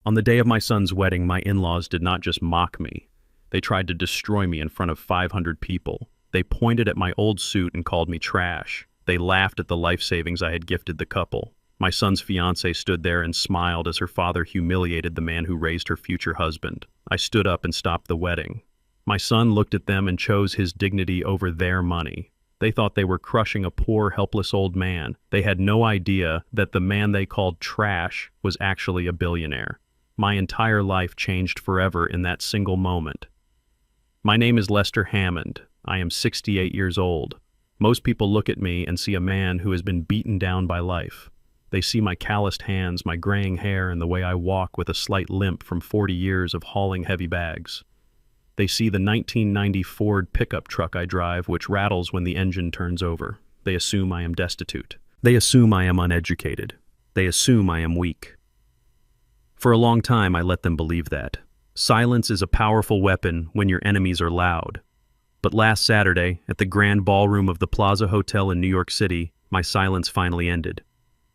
On the day of my son's wedding, my in-laws did not just mock me. They tried to destroy me in front of 500 people. They pointed at my old suit and called me trash. They laughed at the life savings I had gifted the couple. My son's fiancée stood there and smiled as her father humiliated the man who raised her future husband. I stood up and stopped the wedding. My son looked at them and chose his dignity over their money. They thought they were crushing a poor, helpless old man. They had no idea that the man they called trash was actually a billionaire. My entire life changed forever in that single moment. My name is Lester Hammond. I am 68 years old. Most people look at me and see a man who has been beaten down by life. They see my calloused hands, my graying hair, and the way I walk with a slight limp from 40 years of hauling heavy bags. They see the 1990 Ford pickup truck I drive, which rattles when the engine turns over. They assume I am destitute. They assume I am uneducated. They assume I am weak. For a long time, I let them believe that. Silence is a powerful weapon when your enemies are loud. But last Saturday, at the Grand Ballroom of the Plaza Hotel in New York City, my silence finally ended.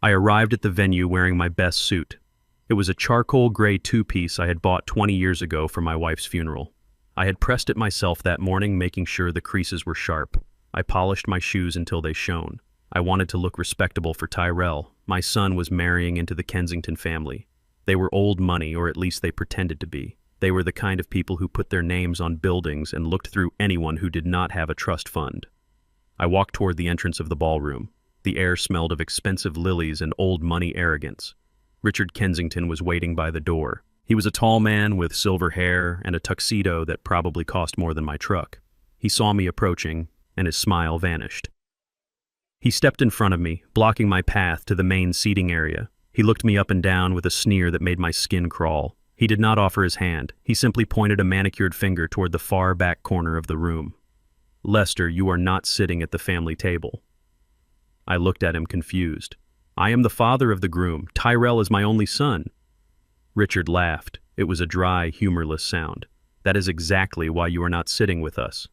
I arrived at the venue wearing my best suit. It was a charcoal gray two-piece I had bought 20 years ago for my wife's funeral. I had pressed it myself that morning, making sure the creases were sharp. I polished my shoes until they shone. I wanted to look respectable for Tyrell. My son was marrying into the Kensington family. They were old money, or at least they pretended to be. They were the kind of people who put their names on buildings and looked through anyone who did not have a trust fund. I walked toward the entrance of the ballroom. The air smelled of expensive lilies and old money arrogance. Richard Kensington was waiting by the door. He was a tall man with silver hair and a tuxedo that probably cost more than my truck. He saw me approaching, and his smile vanished. He stepped in front of me, blocking my path to the main seating area. He looked me up and down with a sneer that made my skin crawl. He did not offer his hand. He simply pointed a manicured finger toward the far back corner of the room. "Lester, you are not sitting at the family table." I looked at him confused. "I am the father of the groom. Tyrell is my only son." Richard laughed. It was a dry, humorless sound. "That is exactly why you are not sitting with us.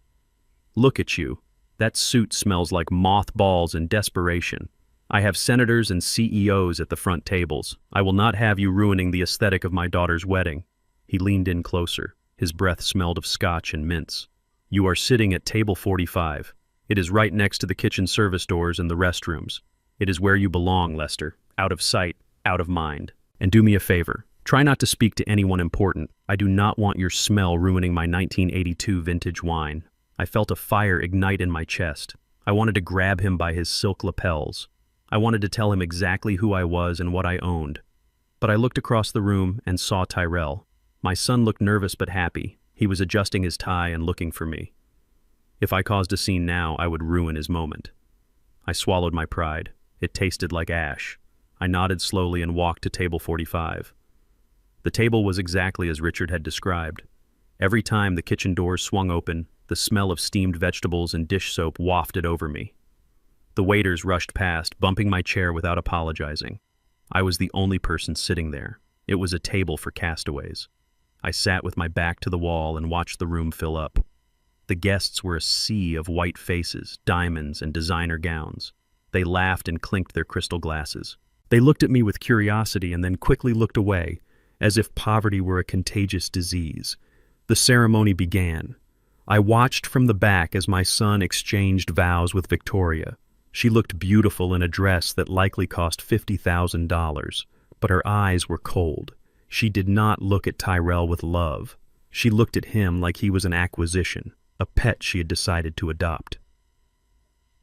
Look at you. That suit smells like mothballs and desperation. I have senators and CEOs at the front tables. I will not have you ruining the aesthetic of my daughter's wedding." He leaned in closer. His breath smelled of scotch and mints. "You are sitting at table 45. It is right next to the kitchen service doors and the restrooms. It is where you belong, Lester. Out of sight, out of mind. And do me a favor. Try not to speak to anyone important. I do not want your smell ruining my 1982 vintage wine." I felt a fire ignite in my chest. I wanted to grab him by his silk lapels. I wanted to tell him exactly who I was and what I owned. But I looked across the room and saw Tyrell. My son looked nervous but happy. He was adjusting his tie and looking for me. If I caused a scene now, I would ruin his moment. I swallowed my pride. It tasted like ash. I nodded slowly and walked to table 45. The table was exactly as Richard had described. Every time the kitchen doors swung open, the smell of steamed vegetables and dish soap wafted over me. The waiters rushed past, bumping my chair without apologizing. I was the only person sitting there. It was a table for castaways. I sat with my back to the wall and watched the room fill up. The guests were a sea of white faces, diamonds, and designer gowns. They laughed and clinked their crystal glasses. They looked at me with curiosity and then quickly looked away, as if poverty were a contagious disease. The ceremony began. I watched from the back as my son exchanged vows with Victoria. She looked beautiful in a dress that likely cost $50,000, but her eyes were cold. She did not look at Tyrell with love. She looked at him like he was an acquisition, a pet she had decided to adopt.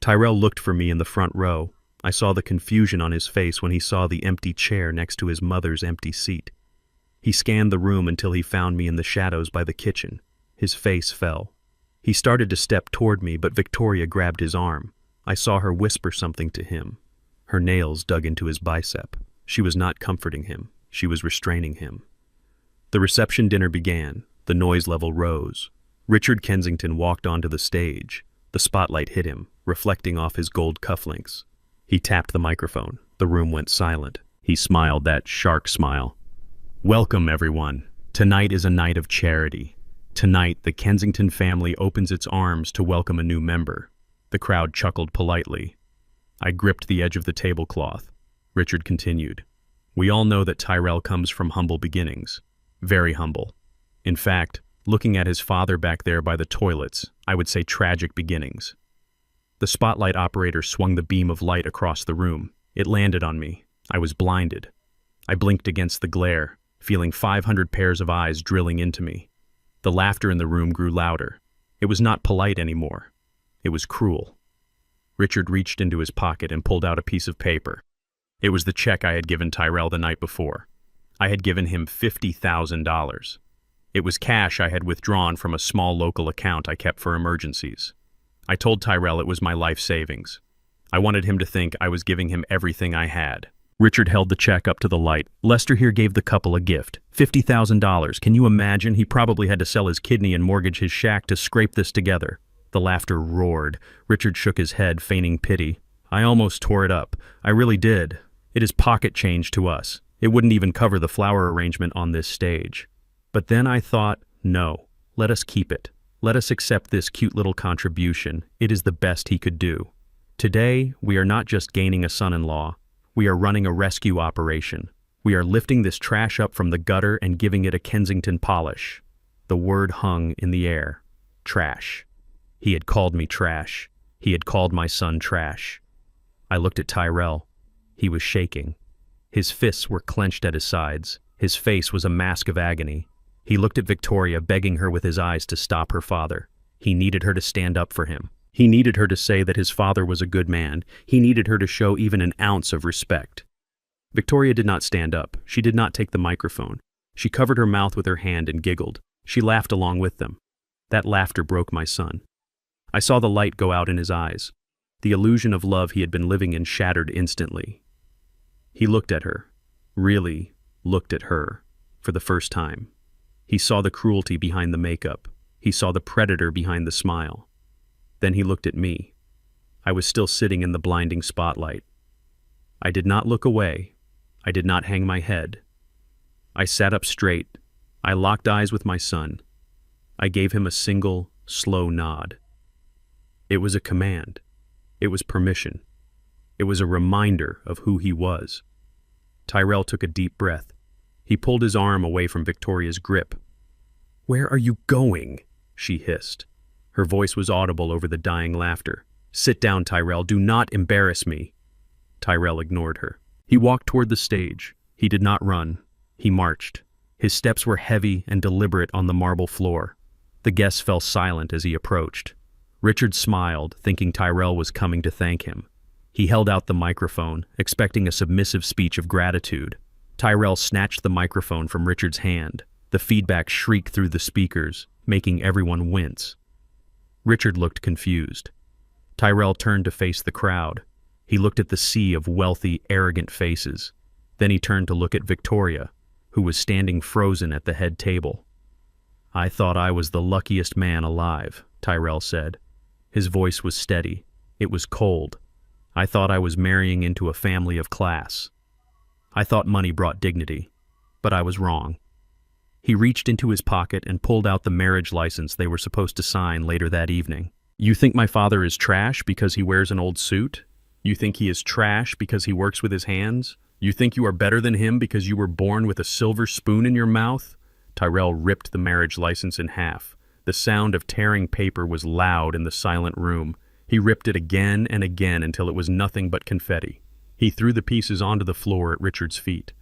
Tyrell looked for me in the front row. I saw the confusion on his face when he saw the empty chair next to his mother's empty seat. He scanned the room until he found me in the shadows by the kitchen. His face fell. He started to step toward me, but Victoria grabbed his arm. I saw her whisper something to him. Her nails dug into his bicep. She was not comforting him. She was restraining him. The reception dinner began. The noise level rose. Richard Kensington walked onto the stage. The spotlight hit him, reflecting off his gold cufflinks. He tapped the microphone. The room went silent. He smiled that shark smile. "Welcome, everyone. Tonight is a night of charity. Tonight, the Kensington family opens its arms to welcome a new member." The crowd chuckled politely. I gripped the edge of the tablecloth. Richard continued. We all know that Tyrell comes from humble beginnings. Very humble. In fact, looking at his father back there by the toilets, I would say tragic beginnings. The spotlight operator swung the beam of light across the room. It landed on me. I was blinded. I blinked against the glare, feeling 500 pairs of eyes drilling into me. The laughter in the room grew louder. It was not polite anymore. It was cruel. Richard reached into his pocket and pulled out a piece of paper. It was the check I had given Tyrell the night before. I had given him $50,000. It was cash I had withdrawn from a small local account I kept for emergencies. I told Tyrell it was my life savings. I wanted him to think I was giving him everything I had. Richard held the check up to the light. Lester here gave the couple a gift. $50,000. Can you imagine? He probably had to sell his kidney and mortgage his shack to scrape this together. The laughter roared. Richard shook his head, feigning pity. I almost tore it up. I really did. It is pocket change to us. It wouldn't even cover the flower arrangement on this stage. But then I thought, no, let us keep it. Let us accept this cute little contribution. It is the best he could do. Today, we are not just gaining a son-in-law. We are running a rescue operation. We are lifting this trash up from the gutter and giving it a Kensington polish. The word hung in the air. Trash. He had called me trash. He had called my son trash. I looked at Tyrell. He was shaking. His fists were clenched at his sides. His face was a mask of agony. He looked at Victoria, begging her with his eyes to stop her father. He needed her to stand up for him. He needed her to say that his father was a good man. He needed her to show even an ounce of respect. Victoria did not stand up. She did not take the microphone. She covered her mouth with her hand and giggled. She laughed along with them. That laughter broke my son. I saw the light go out in his eyes. The illusion of love he had been living in shattered instantly. He looked at her, really looked at her, for the first time. He saw the cruelty behind the makeup. He saw the predator behind the smile. Then he looked at me. I was still sitting in the blinding spotlight. I did not look away. I did not hang my head. I sat up straight. I locked eyes with my son. I gave him a single, slow nod. It was a command. It was permission. It was a reminder of who he was. Tyrell took a deep breath. He pulled his arm away from Victoria's grip. "Where are you going?" she hissed. Her voice was audible over the dying laughter. "Sit down, Tyrell. Do not embarrass me." Tyrell ignored her. He walked toward the stage. He did not run. He marched. His steps were heavy and deliberate on the marble floor. The guests fell silent as he approached. Richard smiled, thinking Tyrell was coming to thank him. He held out the microphone, expecting a submissive speech of gratitude. Tyrell snatched the microphone from Richard's hand. The feedback shrieked through the speakers, making everyone wince. Richard looked confused. Tyrell turned to face the crowd. He looked at the sea of wealthy, arrogant faces. Then he turned to look at Victoria, who was standing frozen at the head table. "I thought I was the luckiest man alive," Tyrell said. His voice was steady. It was cold. "I thought I was marrying into a family of class. I thought money brought dignity, but I was wrong." He reached into his pocket and pulled out the marriage license they were supposed to sign later that evening. "You think my father is trash because he wears an old suit? You think he is trash because he works with his hands? You think you are better than him because you were born with a silver spoon in your mouth?" Tyrell ripped the marriage license in half. The sound of tearing paper was loud in the silent room. He ripped it again and again until it was nothing but confetti. He threw the pieces onto the floor at Richard's feet.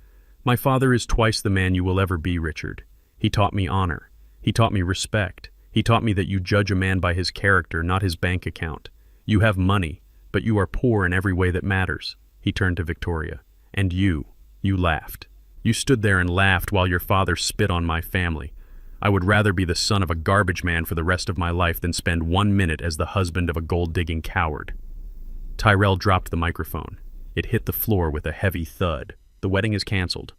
"My father is twice the man you will ever be, Richard. He taught me honor. He taught me respect. He taught me that you judge a man by his character, not his bank account. You have money, but you are poor in every way that matters." He turned to Victoria. "And you laughed. You stood there and laughed while your father spit on my family. I would rather be the son of a garbage man for the rest of my life than spend 1 minute as the husband of a gold-digging coward." Tyrell dropped the microphone. It hit the floor with a heavy thud. "The wedding is canceled."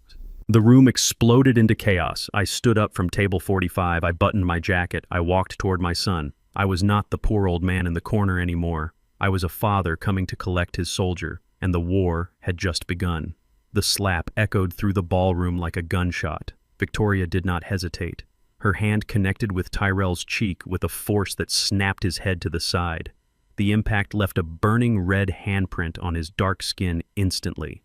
The room exploded into chaos. I stood up from table 45. I buttoned my jacket. I walked toward my son. I was not the poor old man in the corner anymore. I was a father coming to collect his soldier, and the war had just begun. The slap echoed through the ballroom like a gunshot. Victoria did not hesitate. Her hand connected with Tyrell's cheek with a force that snapped his head to the side. The impact left a burning red handprint on his dark skin instantly.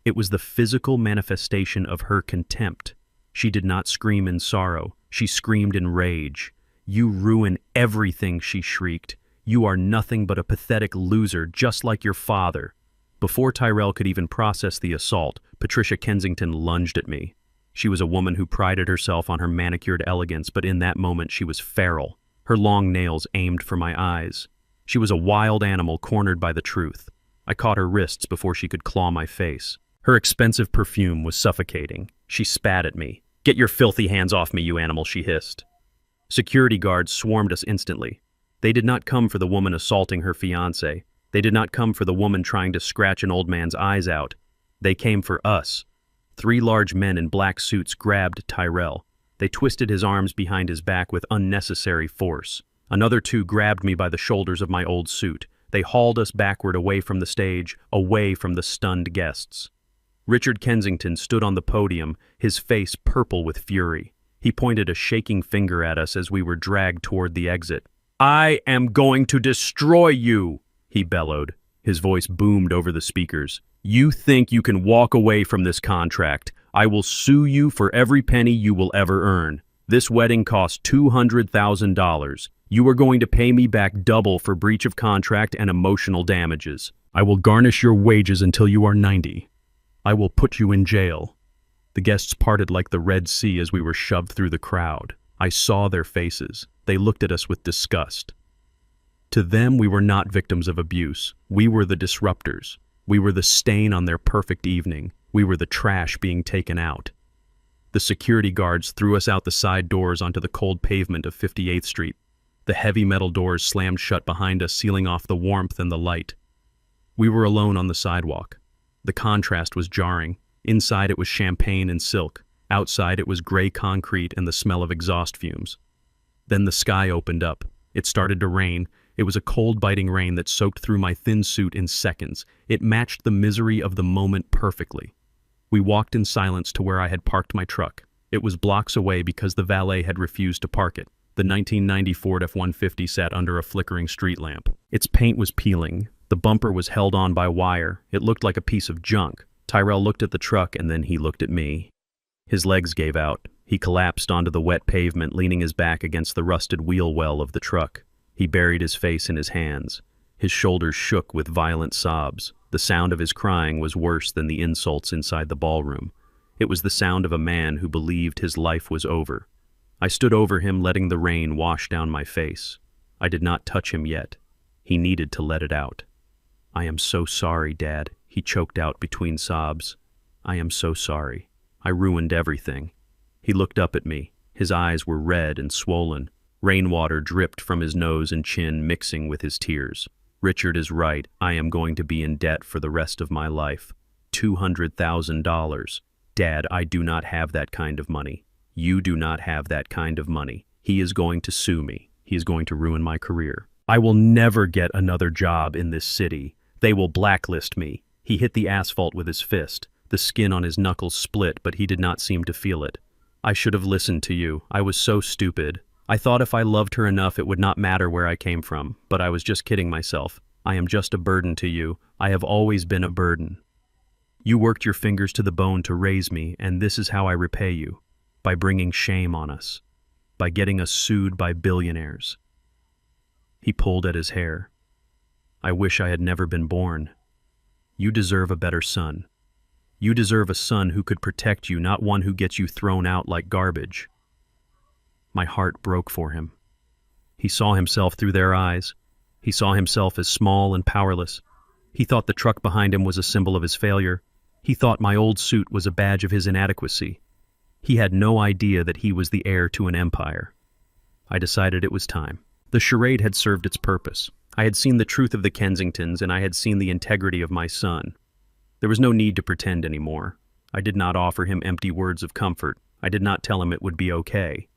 It was the physical manifestation of her contempt. She did not scream in sorrow. She screamed in rage. "You ruin everything," she shrieked. "You are nothing but a pathetic loser, just like your father." Before Tyrell could even process the assault, Patricia Kensington lunged at me. She was a woman who prided herself on her manicured elegance, but in that moment she was feral, her long nails aimed for my eyes. She was a wild animal cornered by the truth. I caught her wrists before she could claw my face. Her expensive perfume was suffocating. She spat at me. "Get your filthy hands off me, you animal," she hissed. Security guards swarmed us instantly. They did not come for the woman assaulting her fiancé. They did not come for the woman trying to scratch an old man's eyes out. They came for us. 3 large men in black suits grabbed Tyrell. They twisted his arms behind his back with unnecessary force. Another 2 grabbed me by the shoulders of my old suit. They hauled us backward away from the stage, away from the stunned guests. Richard Kensington stood on the podium, his face purple with fury. He pointed a shaking finger at us as we were dragged toward the exit. "I am going to destroy you," he bellowed. His voice boomed over the speakers. "You think you can walk away from this contract? I will sue you for every penny you will ever earn. This wedding cost $200,000. You are going to pay me back double for breach of contract and emotional damages. I will garnish your wages until you are 90. I will put you in jail." The guests parted like the Red Sea as we were shoved through the crowd. I saw their faces. They looked at us with disgust. To them, we were not victims of abuse. We were the disruptors. We were the stain on their perfect evening. We were the trash being taken out. The security guards threw us out the side doors onto the cold pavement of 58th Street. The heavy metal doors slammed shut behind us, sealing off the warmth and the light. We were alone on the sidewalk. The contrast was jarring. Inside it was champagne and silk. Outside it was gray concrete and the smell of exhaust fumes. Then the sky opened up. It started to rain. It was a cold, biting rain that soaked through my thin suit in seconds. It matched the misery of the moment perfectly. We walked in silence to where I had parked my truck. It was blocks away because the valet had refused to park it. The 1990 Ford F-150 sat under a flickering street lamp. Its paint was peeling. The bumper was held on by wire. It looked like a piece of junk. Tyrell looked at the truck and then he looked at me. His legs gave out. He collapsed onto the wet pavement, leaning his back against the rusted wheel well of the truck. He buried his face in his hands. His shoulders shook with violent sobs. The sound of his crying was worse than the insults inside the ballroom. It was the sound of a man who believed his life was over. I stood over him, letting the rain wash down my face. I did not touch him yet. He needed to let it out. "I am so sorry, Dad," he choked out between sobs. "I am so sorry. I ruined everything." He looked up at me. His eyes were red and swollen. Rainwater dripped from his nose and chin, mixing with his tears. "Richard is right. I am going to be in debt for the rest of my life. $200,000. Dad, I do not have that kind of money. You do not have that kind of money. He is going to sue me. He is going to ruin my career. I will never get another job in this city. They will blacklist me." He hit the asphalt with his fist. The skin on his knuckles split, but he did not seem to feel it. "I should have listened to you. I was so stupid. I thought if I loved her enough it would not matter where I came from, but I was just kidding myself. I am just a burden to you. I have always been a burden. You worked your fingers to the bone to raise me, and this is how I repay you. By bringing shame on us. By getting us sued by billionaires." He pulled at his hair. "I wish I had never been born. You deserve a better son. You deserve a son who could protect you, not one who gets you thrown out like garbage." My heart broke for him. He saw himself through their eyes. He saw himself as small and powerless. He thought the truck behind him was a symbol of his failure. He thought my old suit was a badge of his inadequacy. He had no idea that he was the heir to an empire. I decided it was time. The charade had served its purpose. I had seen the truth of the Kensingtons, and I had seen the integrity of my son. There was no need to pretend anymore. I did not offer him empty words of comfort. I did not tell him it would be okay.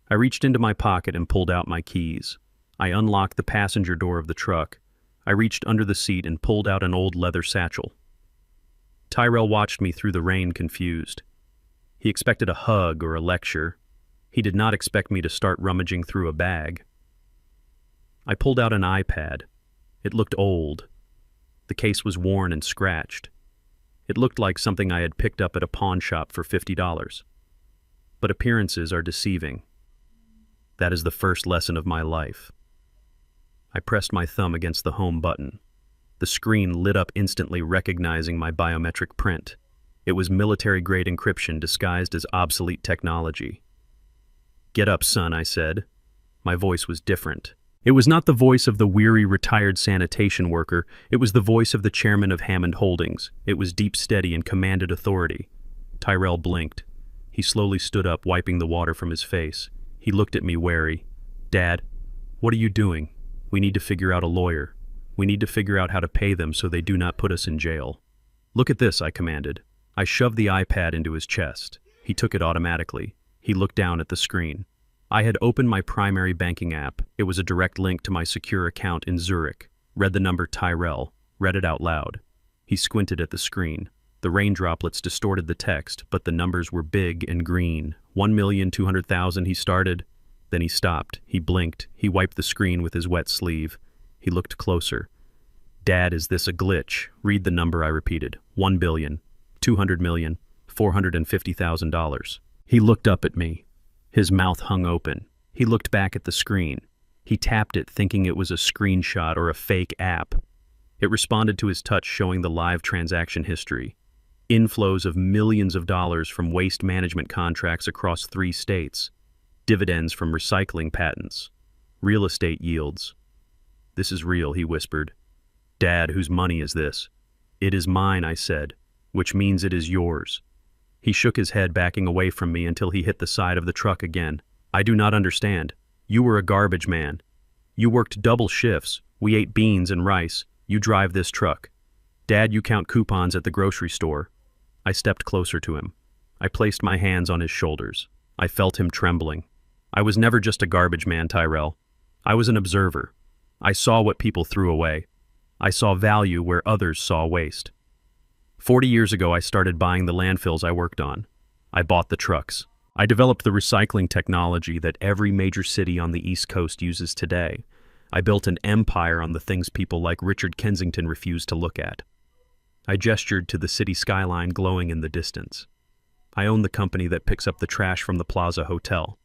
I reached into my pocket and pulled out my keys. I unlocked the passenger door of the truck. I reached under the seat and pulled out an old leather satchel. Tyrell watched me through the rain, confused. He expected a hug or a lecture. He did not expect me to start rummaging through a bag. I pulled out an iPad. It looked old. The case was worn and scratched. It looked like something I had picked up at a pawn shop for $50. But appearances are deceiving. That is the first lesson of my life. I pressed my thumb against the home button. The screen lit up instantly, recognizing my biometric print. It was military-grade encryption disguised as obsolete technology. "Get up, son," I said. My voice was different. It was not the voice of the weary, retired sanitation worker. It was the voice of the chairman of Hammond Holdings. It was deep, steady, and commanded authority. Tyrell blinked. He slowly stood up, wiping the water from his face. He looked at me wary. "Dad, what are you doing? We need to figure out a lawyer. We need to figure out how to pay them so they do not put us in jail." "Look at this," I commanded. I shoved the iPad into his chest. He took it automatically. He looked down at the screen. I had opened my primary banking app. It was a direct link to my secure account in Zurich. Read the number Tyrell. Read it out loud. He squinted at the screen. The rain droplets distorted the text, but the numbers were big and green. 1,200,000, he started. Then he stopped. He blinked. He wiped the screen with his wet sleeve. He looked closer. "Dad, is this a glitch?" "Read the number," I repeated. 1,200,000,000, $450,000. He looked up at me. His mouth hung open. He looked back at the screen. He tapped it, thinking it was a screenshot or a fake app. It responded to his touch, showing the live transaction history. Inflows of millions of dollars from waste management contracts across 3 states. Dividends from recycling patents. Real estate yields. "This is real," he whispered. "Dad, whose money is this?" "It is mine," I said, "which means it is yours." He shook his head, backing away from me until he hit the side of the truck again. "I do not understand. You were a garbage man. You worked double shifts. We ate beans and rice. You drive this truck. Dad, you count coupons at the grocery store." I stepped closer to him. I placed my hands on his shoulders. I felt him trembling. "I was never just a garbage man, Tyrell. I was an observer. I saw what people threw away. I saw value where others saw waste. 40 years ago, I started buying the landfills I worked on. I bought the trucks. I developed the recycling technology that every major city on the East Coast uses today. I built an empire on the things people like Richard Kensington refuse to look at." I gestured to the city skyline glowing in the distance. "I own the company that picks up the trash from the Plaza Hotel.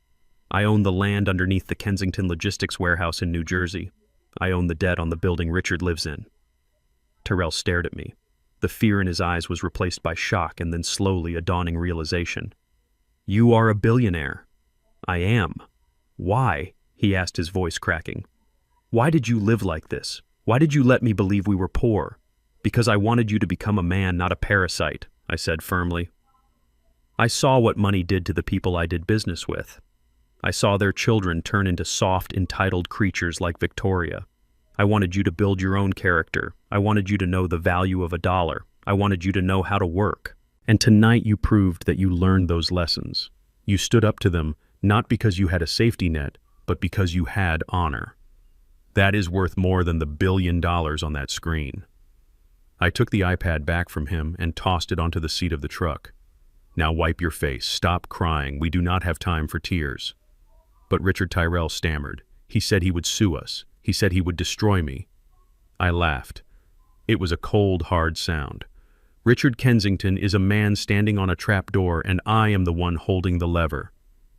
I own the land underneath the Kensington Logistics Warehouse in New Jersey. I own the debt on the building Richard lives in." Tyrell stared at me. The fear in his eyes was replaced by shock and then slowly a dawning realization. "You are a billionaire." "I am." "Why?" he asked, his voice cracking. "Why did you live like this? Why did you let me believe we were poor?" "Because I wanted you to become a man, not a parasite," I said firmly. "I saw what money did to the people I did business with. I saw their children turn into soft, entitled creatures like Victoria. I wanted you to build your own character. I wanted you to know the value of $1. I wanted you to know how to work. And tonight you proved that you learned those lessons. You stood up to them, not because you had a safety net, but because you had honor. That is worth more than the $1 billion on that screen." I took the iPad back from him and tossed it onto the seat of the truck. "Now wipe your face. Stop crying. We do not have time for tears." But Richard Tyrell stammered. He said he would sue us. He said he would destroy me. I laughed. It was a cold, hard sound. Richard Kensington is a man standing on a trap door, and I am the one holding the lever.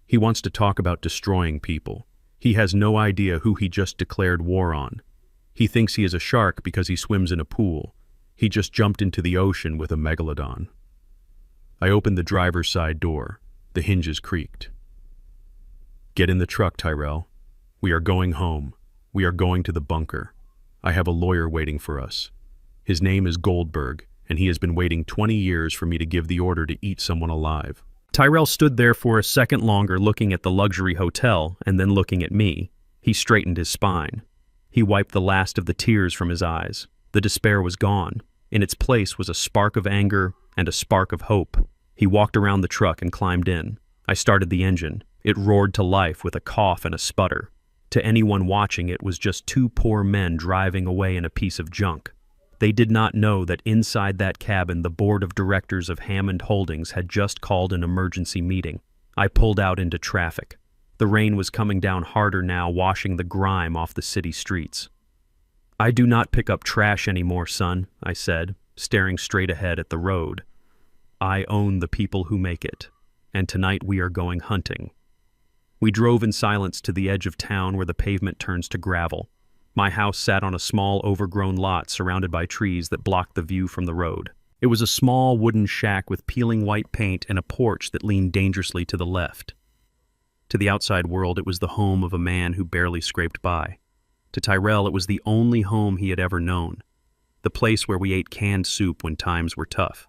He wants to talk about destroying people. He has no idea who he just declared war on. He thinks he is a shark because he swims in a pool. He just jumped into the ocean with a megalodon. I opened the driver's side door. The hinges creaked. "Get in the truck, Tyrell. We are going home. We are going to the bunker. I have a lawyer waiting for us. His name is Goldberg, and he has been waiting 20 years for me to give the order to eat someone alive." Tyrell stood there for a second longer, looking at the luxury hotel and then looking at me. He straightened his spine. He wiped the last of the tears from his eyes. The despair was gone. In its place was a spark of anger and a spark of hope. He walked around the truck and climbed in. I started the engine. It roared to life with a cough and a sputter. To anyone watching, it was just 2 poor men driving away in a piece of junk. They did not know that inside that cabin, the board of directors of Hammond Holdings had just called an emergency meeting. I pulled out into traffic. The rain was coming down harder now, washing the grime off the city streets. "I do not pick up trash anymore, son," I said, staring straight ahead at the road. I own the people who make it, and tonight we are going hunting. We drove in silence to the edge of town where the pavement turns to gravel. My house sat on a small, overgrown lot surrounded by trees that blocked the view from the road. It was a small wooden shack with peeling white paint and a porch that leaned dangerously to the left. To the outside world, it was the home of a man who barely scraped by. To Tyrell, it was the only home he had ever known, the place where we ate canned soup when times were tough.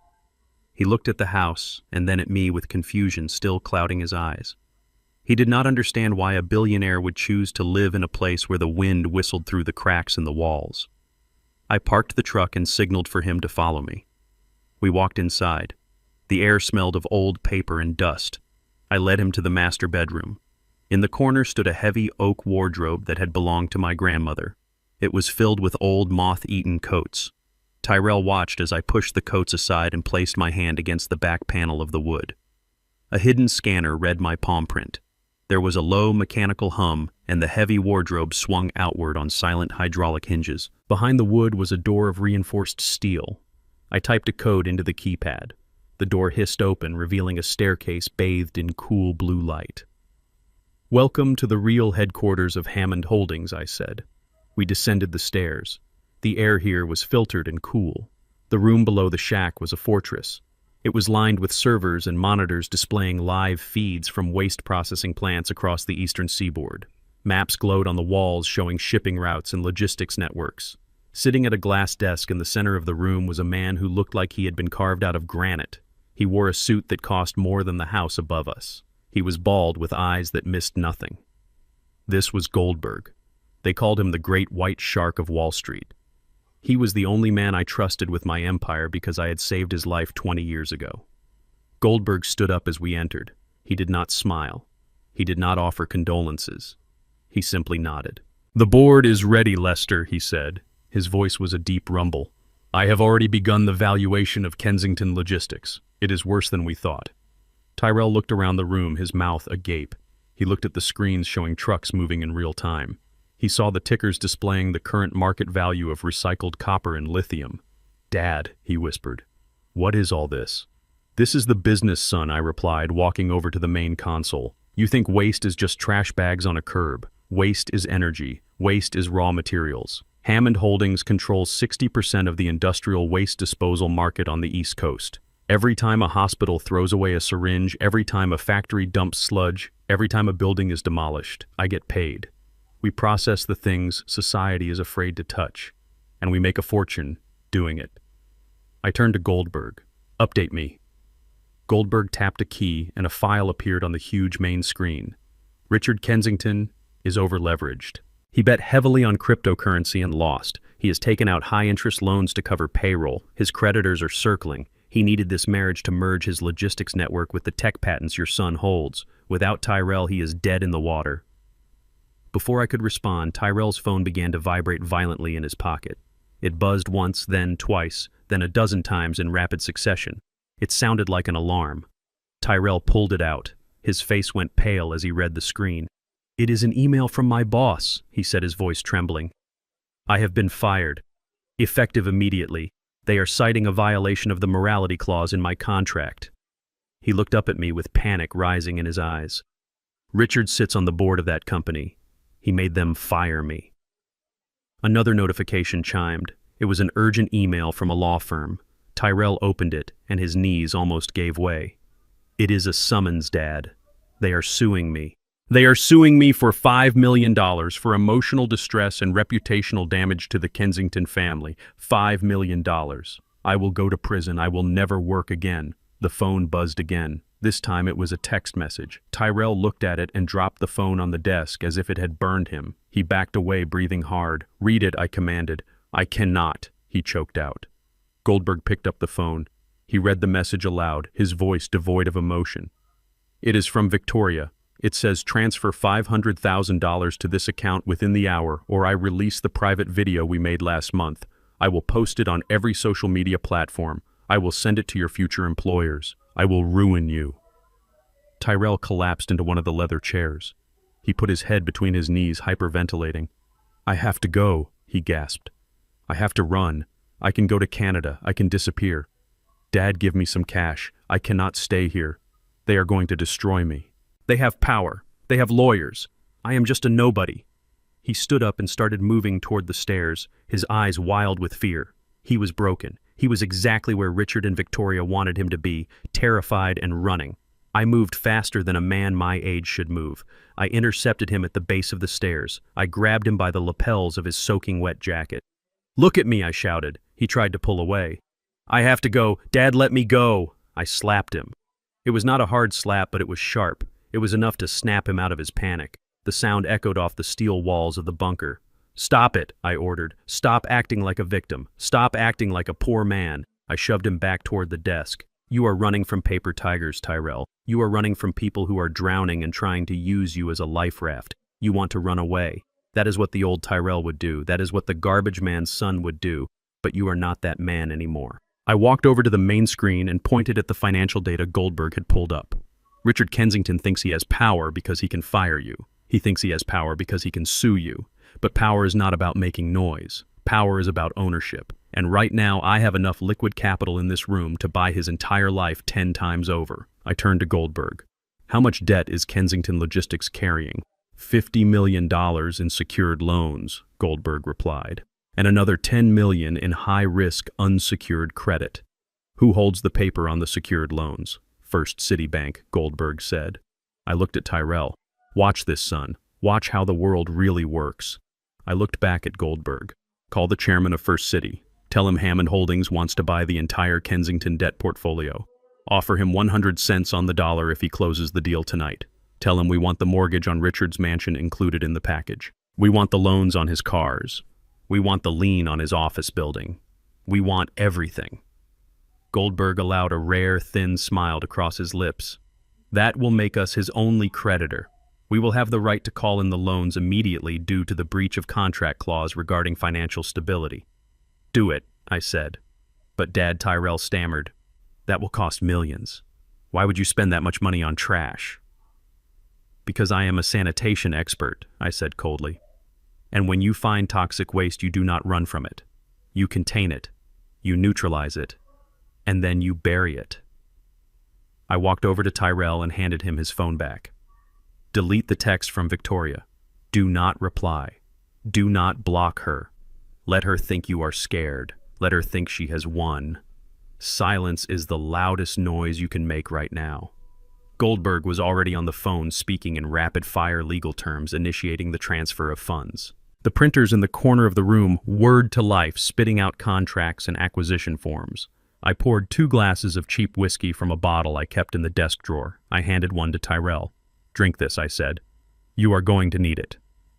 He looked at the house and then at me with confusion still clouding his eyes. He did not understand why a billionaire would choose to live in a place where the wind whistled through the cracks in the walls. I parked the truck and signaled for him to follow me. We walked inside. The air smelled of old paper and dust. I led him to the master bedroom. In the corner stood a heavy oak wardrobe that had belonged to my grandmother. It was filled with old moth-eaten coats. Tyrell watched as I pushed the coats aside and placed my hand against the back panel of the wood. A hidden scanner read my palm print. There was a low mechanical hum, and the heavy wardrobe swung outward on silent hydraulic hinges. Behind the wood was a door of reinforced steel. I typed a code into the keypad. The door hissed open, revealing a staircase bathed in cool blue light. "Welcome to the real headquarters of Hammond Holdings," I said. We descended the stairs. The air here was filtered and cool. The room below the shack was a fortress. It was lined with servers and monitors displaying live feeds from waste processing plants across the eastern seaboard. Maps glowed on the walls showing shipping routes and logistics networks. Sitting at a glass desk in the center of the room was a man who looked like he had been carved out of granite. He wore a suit that cost more than the house above us. He was bald with eyes that missed nothing. This was Goldberg. They called him the Great White Shark of Wall Street. He was the only man I trusted with my empire because I had saved his life 20 years ago. Goldberg stood up as we entered. He did not smile. He did not offer condolences. He simply nodded. "The board is ready, Lester," he said. His voice was a deep rumble. "I have already begun the valuation of Kensington Logistics. It is worse than we thought." Tyrell looked around the room, his mouth agape. He looked at the screens showing trucks moving in real time. He saw the tickers displaying the current market value of recycled copper and lithium. "Dad," he whispered, "what is all this?" "This is the business, son," I replied, walking over to the main console. "You think waste is just trash bags on a curb. Waste is energy. Waste is raw materials. Hammond Holdings controls 60% of the industrial waste disposal market on the East Coast. Every time a hospital throws away a syringe, every time a factory dumps sludge, every time a building is demolished, I get paid. We process the things society is afraid to touch, and we make a fortune doing it." I turned to Goldberg. "Update me." Goldberg tapped a key, and a file appeared on the huge main screen. "Richard Kensington is overleveraged. He bet heavily on cryptocurrency and lost. He has taken out high-interest loans to cover payroll. His creditors are circling. He needed this marriage to merge his logistics network with the tech patents your son holds. Without Tyrell, he is dead in the water." Before I could respond, Tyrell's phone began to vibrate violently in his pocket. It buzzed once, then twice, then a dozen times in rapid succession. It sounded like an alarm. Tyrell pulled it out. His face went pale as he read the screen. "It is an email from my boss," he said, his voice trembling. "I have been fired. Effective immediately. They are citing a violation of the morality clause in my contract." He looked up at me with panic rising in his eyes. "Richard sits on the board of that company. He made them fire me." Another notification chimed. It was an urgent email from a law firm. Tyrell opened it, and his knees almost gave way. "It is a summons, Dad. They are suing me. They are suing me for $5 million for emotional distress and reputational damage to the Kensington family. $5 million. I will go to prison. I will never work again." The phone buzzed again. This time it was a text message. Tyrell looked at it and dropped the phone on the desk as if it had burned him. He backed away, breathing hard. "Read it," I commanded. "I cannot," he choked out. Goldberg picked up the phone. He read the message aloud, his voice devoid of emotion. "It is from Victoria. It says transfer $500,000 to this account within the hour, or I release the private video we made last month. I will post it on every social media platform. I will send it to your future employers. I will ruin you." Tyrell collapsed into one of the leather chairs. He put his head between his knees, hyperventilating. "I have to go," he gasped. "I have to run. I can go to Canada. I can disappear. Dad, give me some cash. I cannot stay here. They are going to destroy me. They have power. They have lawyers. I am just a nobody. He stood up and started moving toward the stairs, his eyes wild with fear. He was broken. He was exactly where Richard and Victoria wanted him to be, terrified and running. I moved faster than a man my age should move. I intercepted him at the base of the stairs. I grabbed him by the lapels of his soaking wet jacket. "Look at me," I shouted. He tried to pull away. "I have to go. Dad, let me go." I slapped him. It was not a hard slap, but it was sharp. It was enough to snap him out of his panic. The sound echoed off the steel walls of the bunker. "Stop it," I ordered. "Stop acting like a victim. Stop acting like a poor man." I shoved him back toward the desk. "You are running from paper tigers, Tyrell. You are running from people who are drowning and trying to use you as a life raft. You want to run away. That is what the old Tyrell would do. That is what the garbage man's son would do. But you are not that man anymore." I walked over to the main screen and pointed at the financial data Goldberg had pulled up. Richard Kensington thinks he has power because he can fire you. He thinks he has power because he can sue you. But power is not about making noise. Power is about ownership. And right now, I have enough liquid capital in this room to buy his entire life 10 times over. I turned to Goldberg. "How much debt is Kensington Logistics carrying?" $50 million in secured loans, Goldberg replied, and another $10 million in high-risk unsecured credit. "Who holds the paper on the secured loans?" "First Citibank," Goldberg said. I looked at Tyrell. "Watch this, son. Watch how the world really works." I looked back at Goldberg. "Call the chairman of First City. Tell him Hammond Holdings wants to buy the entire Kensington debt portfolio. Offer him 100 cents on the dollar if he closes the deal tonight. Tell him we want the mortgage on Richard's mansion included in the package. We want the loans on his cars. We want the lien on his office building. We want everything." Goldberg allowed a rare, thin smile to cross his lips. "That will make us his only creditor. We will have the right to call in the loans immediately due to the breach of contract clause regarding financial stability." "Do it," I said. But Dad, Tyrell stammered. "That will cost millions. Why would you spend that much money on trash?" "Because I am a sanitation expert," I said coldly. "And when you find toxic waste, you do not run from it. You contain it, you neutralize it, and then you bury it." I walked over to Tyrell and handed him his phone back. "Delete the text from Victoria. Do not reply. Do not block her. Let her think you are scared. Let her think she has won. Silence is the loudest noise you can make right now." Goldberg was already on the phone speaking in rapid-fire legal terms, initiating the transfer of funds. The printers in the corner of the room whirred to life, spitting out contracts and acquisition forms. I poured 2 glasses of cheap whiskey from a bottle I kept in the desk drawer. I handed one to Tyrell. "Drink this," I said. "You are going to need it."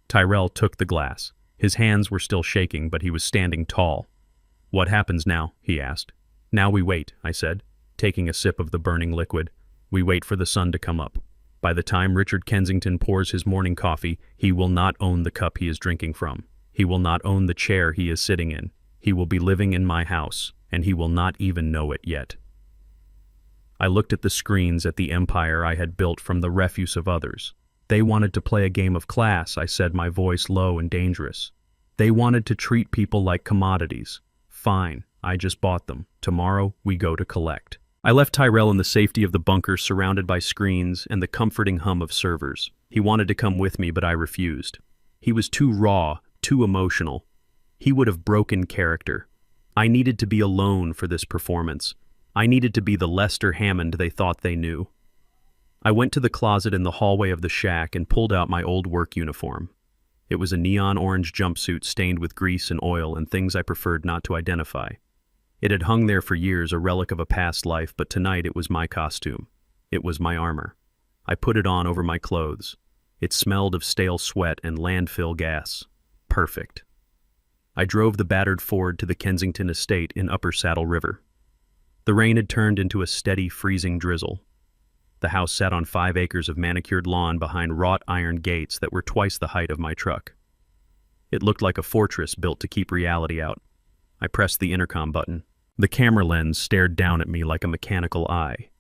Tyrell took the glass. His hands were still shaking, but he was standing tall. "What happens now?" he asked. "Now we wait," I said, taking a sip of the burning liquid. "We wait for the sun to come up. By the time Richard Kensington pours his morning coffee, he will not own the cup he is drinking from. He will not own the chair he is sitting in. He will be living in my house, and he will not even know it yet." I looked at the screens at the empire I had built from the refuse of others. They wanted to play a game of class, I said, my voice low and dangerous. They wanted to treat people like commodities. Fine, I just bought them. Tomorrow, we go to collect. I left Tyrell in the safety of the bunker, surrounded by screens and the comforting hum of servers. He wanted to come with me, but I refused. He was too raw, too emotional. He would have broken character. I needed to be alone for this performance. I needed to be the Lester Hammond they thought they knew. I went to the closet in the hallway of the shack and pulled out my old work uniform. It was a neon orange jumpsuit stained with grease and oil and things I preferred not to identify. It had hung there for years, a relic of a past life, but tonight it was my costume. It was my armor. I put it on over my clothes. It smelled of stale sweat and landfill gas. Perfect. I drove the battered Ford to the Kensington estate in Upper Saddle River. The rain had turned into a steady, freezing drizzle. The house sat on 5 acres of manicured lawn behind wrought iron gates that were twice the height of my truck. It looked like a fortress built to keep reality out. I pressed the intercom button. The camera lens stared down at me like a mechanical eye.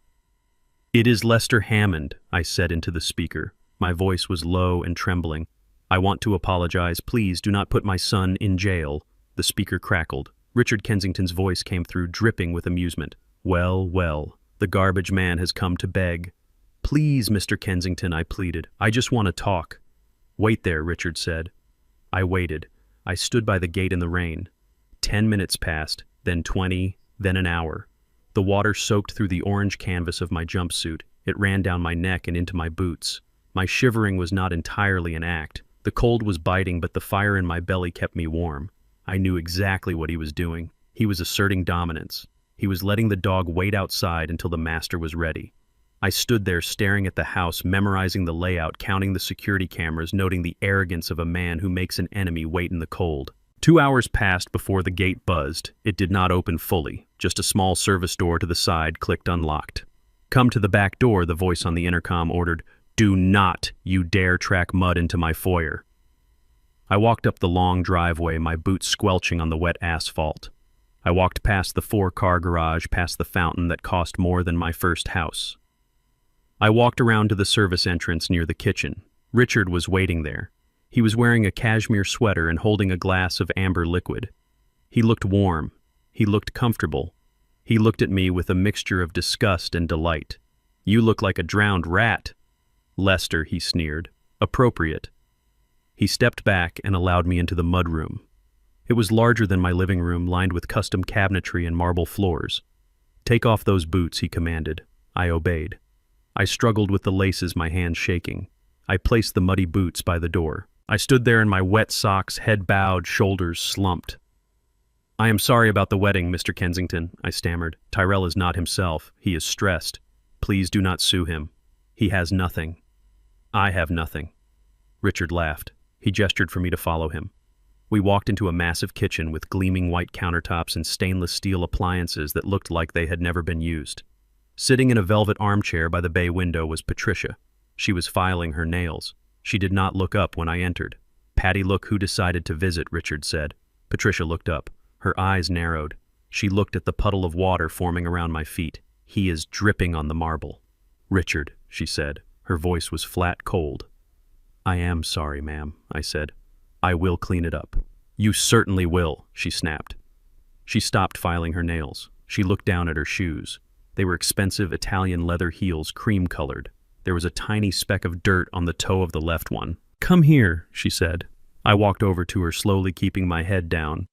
"It is Lester Hammond," I said into the speaker. My voice was low and trembling. "I want to apologize. Please do not put my son in jail." The speaker crackled. Richard Kensington's voice came through, dripping with amusement. Well, well, the garbage man has come to beg. Please, Mr. Kensington, I pleaded. I just want to talk. Wait there, Richard said. I waited. I stood by the gate in the rain. 10 minutes passed, then 20, then an hour. The water soaked through the orange canvas of my jumpsuit. It ran down my neck and into my boots. My shivering was not entirely an act. The cold was biting, but the fire in my belly kept me warm. I knew exactly what he was doing. He was asserting dominance. He was letting the dog wait outside until the master was ready. I stood there staring at the house, memorizing the layout, counting the security cameras, noting the arrogance of a man who makes an enemy wait in the cold. 2 hours passed before the gate buzzed. It did not open fully. Just a small service door to the side clicked unlocked. Come to the back door, the voice on the intercom ordered. Do not you dare track mud into my foyer. I walked up the long driveway, my boots squelching on the wet asphalt. I walked past the 4-car garage, past the fountain that cost more than my first house. I walked around to the service entrance near the kitchen. Richard was waiting there. He was wearing a cashmere sweater and holding a glass of amber liquid. He looked warm. He looked comfortable. He looked at me with a mixture of disgust and delight. You look like a drowned rat. Lester, he sneered. Appropriate. He stepped back and allowed me into the mudroom. It was larger than my living room, lined with custom cabinetry and marble floors. Take off those boots, he commanded. I obeyed. I struggled with the laces, my hands shaking. I placed the muddy boots by the door. I stood there in my wet socks, head bowed, shoulders slumped. I am sorry about the wedding, Mr. Kensington, I stammered. Tyrell is not himself. He is stressed. Please do not sue him. He has nothing. I have nothing. Richard laughed. He gestured for me to follow him. We walked into a massive kitchen with gleaming white countertops and stainless steel appliances that looked like they had never been used. Sitting in a velvet armchair by the bay window was Patricia. She was filing her nails. She did not look up when I entered. Patty, look who decided to visit, Richard said. Patricia looked up. Her eyes narrowed. She looked at the puddle of water forming around my feet. He is dripping on the marble. Richard, she said. Her voice was flat cold. I am sorry, ma'am, I said. I will clean it up. You certainly will, she snapped. She stopped filing her nails. She looked down at her shoes. They were expensive Italian leather heels, cream-colored. There was a tiny speck of dirt on the toe of the left one. Come here, she said. I walked over to her, slowly keeping my head down.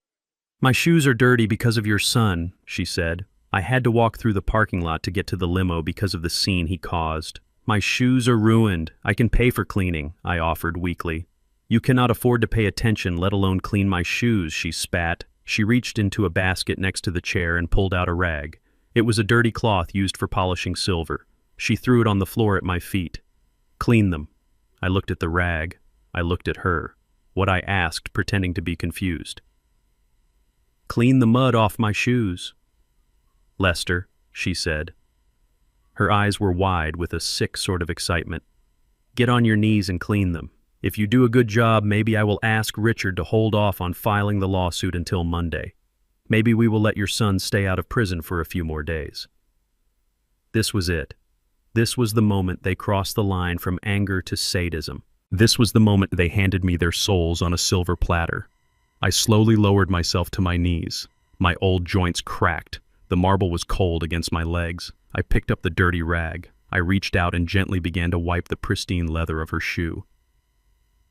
My shoes are dirty because of your son, she said. I had to walk through the parking lot to get to the limo because of the scene he caused. My shoes are ruined. I can pay for cleaning, I offered weakly. You cannot afford to pay attention, let alone clean my shoes, she spat. She reached into a basket next to the chair and pulled out a rag. It was a dirty cloth used for polishing silver. She threw it on the floor at my feet. Clean them. I looked at the rag. I looked at her. What I asked, pretending to be confused. Clean the mud off my shoes. Lester, she said. Her eyes were wide with a sick sort of excitement. Get on your knees and clean them. If you do a good job, maybe I will ask Richard to hold off on filing the lawsuit until Monday. Maybe we will let your son stay out of prison for a few more days. This was it. This was the moment they crossed the line from anger to sadism. This was the moment they handed me their souls on a silver platter. I slowly lowered myself to my knees. My old joints cracked. The marble was cold against my legs. I picked up the dirty rag. I reached out and gently began to wipe the pristine leather of her shoe.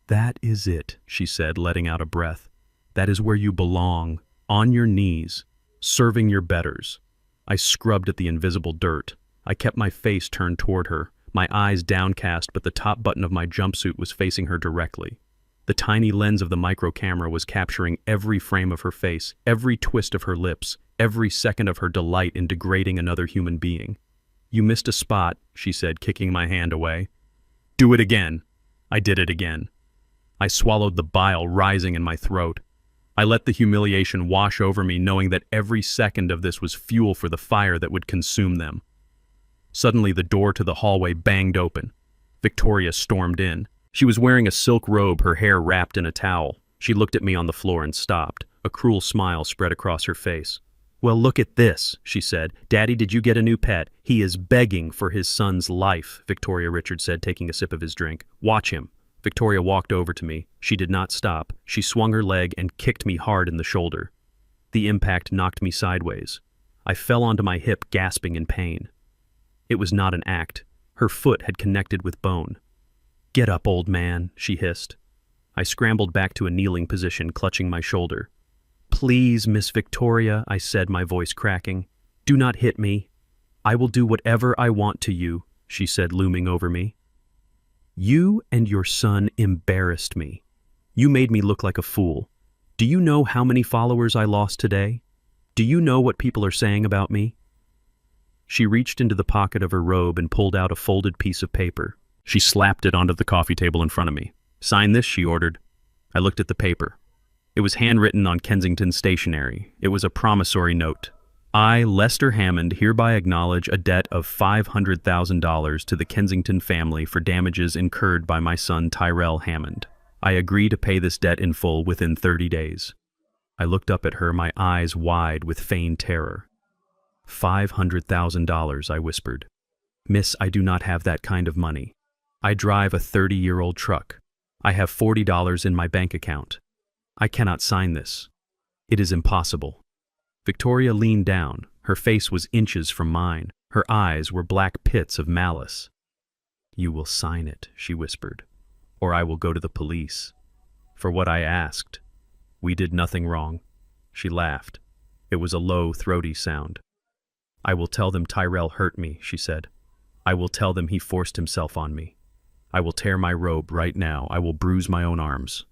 That is it, she said, letting out a breath. That is where you belong, on your knees, serving your betters. I scrubbed at the invisible dirt. I kept my face turned toward her, my eyes downcast, but the top button of my jumpsuit was facing her directly. The tiny lens of the micro camera was capturing every frame of her face, every twist of her lips, every second of her delight in degrading another human being. You missed a spot, she said, kicking my hand away. Do it again. I did it again. I swallowed the bile rising in my throat. I let the humiliation wash over me, knowing that every second of this was fuel for the fire that would consume them. Suddenly, the door to the hallway banged open. Victoria stormed in. She was wearing a silk robe, her hair wrapped in a towel. She looked at me on the floor and stopped. A cruel smile spread across her face. Well, look at this, she said. Daddy, did you get a new pet? He is begging for his son's life, Victoria, Richard said, taking a sip of his drink. Watch him. Victoria walked over to me. She did not stop. She swung her leg and kicked me hard in the shoulder. The impact knocked me sideways. I fell onto my hip, gasping in pain. It was not an act. Her foot had connected with bone. "Get up, old man," she hissed. I scrambled back to a kneeling position, clutching my shoulder. "Please, Miss Victoria," I said, my voice cracking. "Do not hit me. I will do whatever I want to you," she said, looming over me. "You and your son embarrassed me. You made me look like a fool. Do you know how many followers I lost today? Do you know what people are saying about me?" She reached into the pocket of her robe and pulled out a folded piece of paper. She slapped it onto the coffee table in front of me. "Sign this," she ordered. I looked at the paper. It was handwritten on Kensington stationery. It was a promissory note. "I, Lester Hammond, hereby acknowledge a debt of $500,000 to the Kensington family for damages incurred by my son Tyrell Hammond. I agree to pay this debt in full within 30 days. I looked up at her, my eyes wide with feigned terror. $500,000, I whispered. "Miss, I do not have that kind of money. I drive a 30-year-old truck. I have $40 in my bank account. I cannot sign this. It is impossible." Victoria leaned down. Her face was inches from mine. Her eyes were black pits of malice. "You will sign it," she whispered, "or I will go to the police. For what I asked. We did nothing wrong." She laughed. It was a low, throaty sound. "I will tell them Tyrell hurt me," she said. "I will tell them he forced himself on me. I will tear my robe right now. I will bruise my own arms.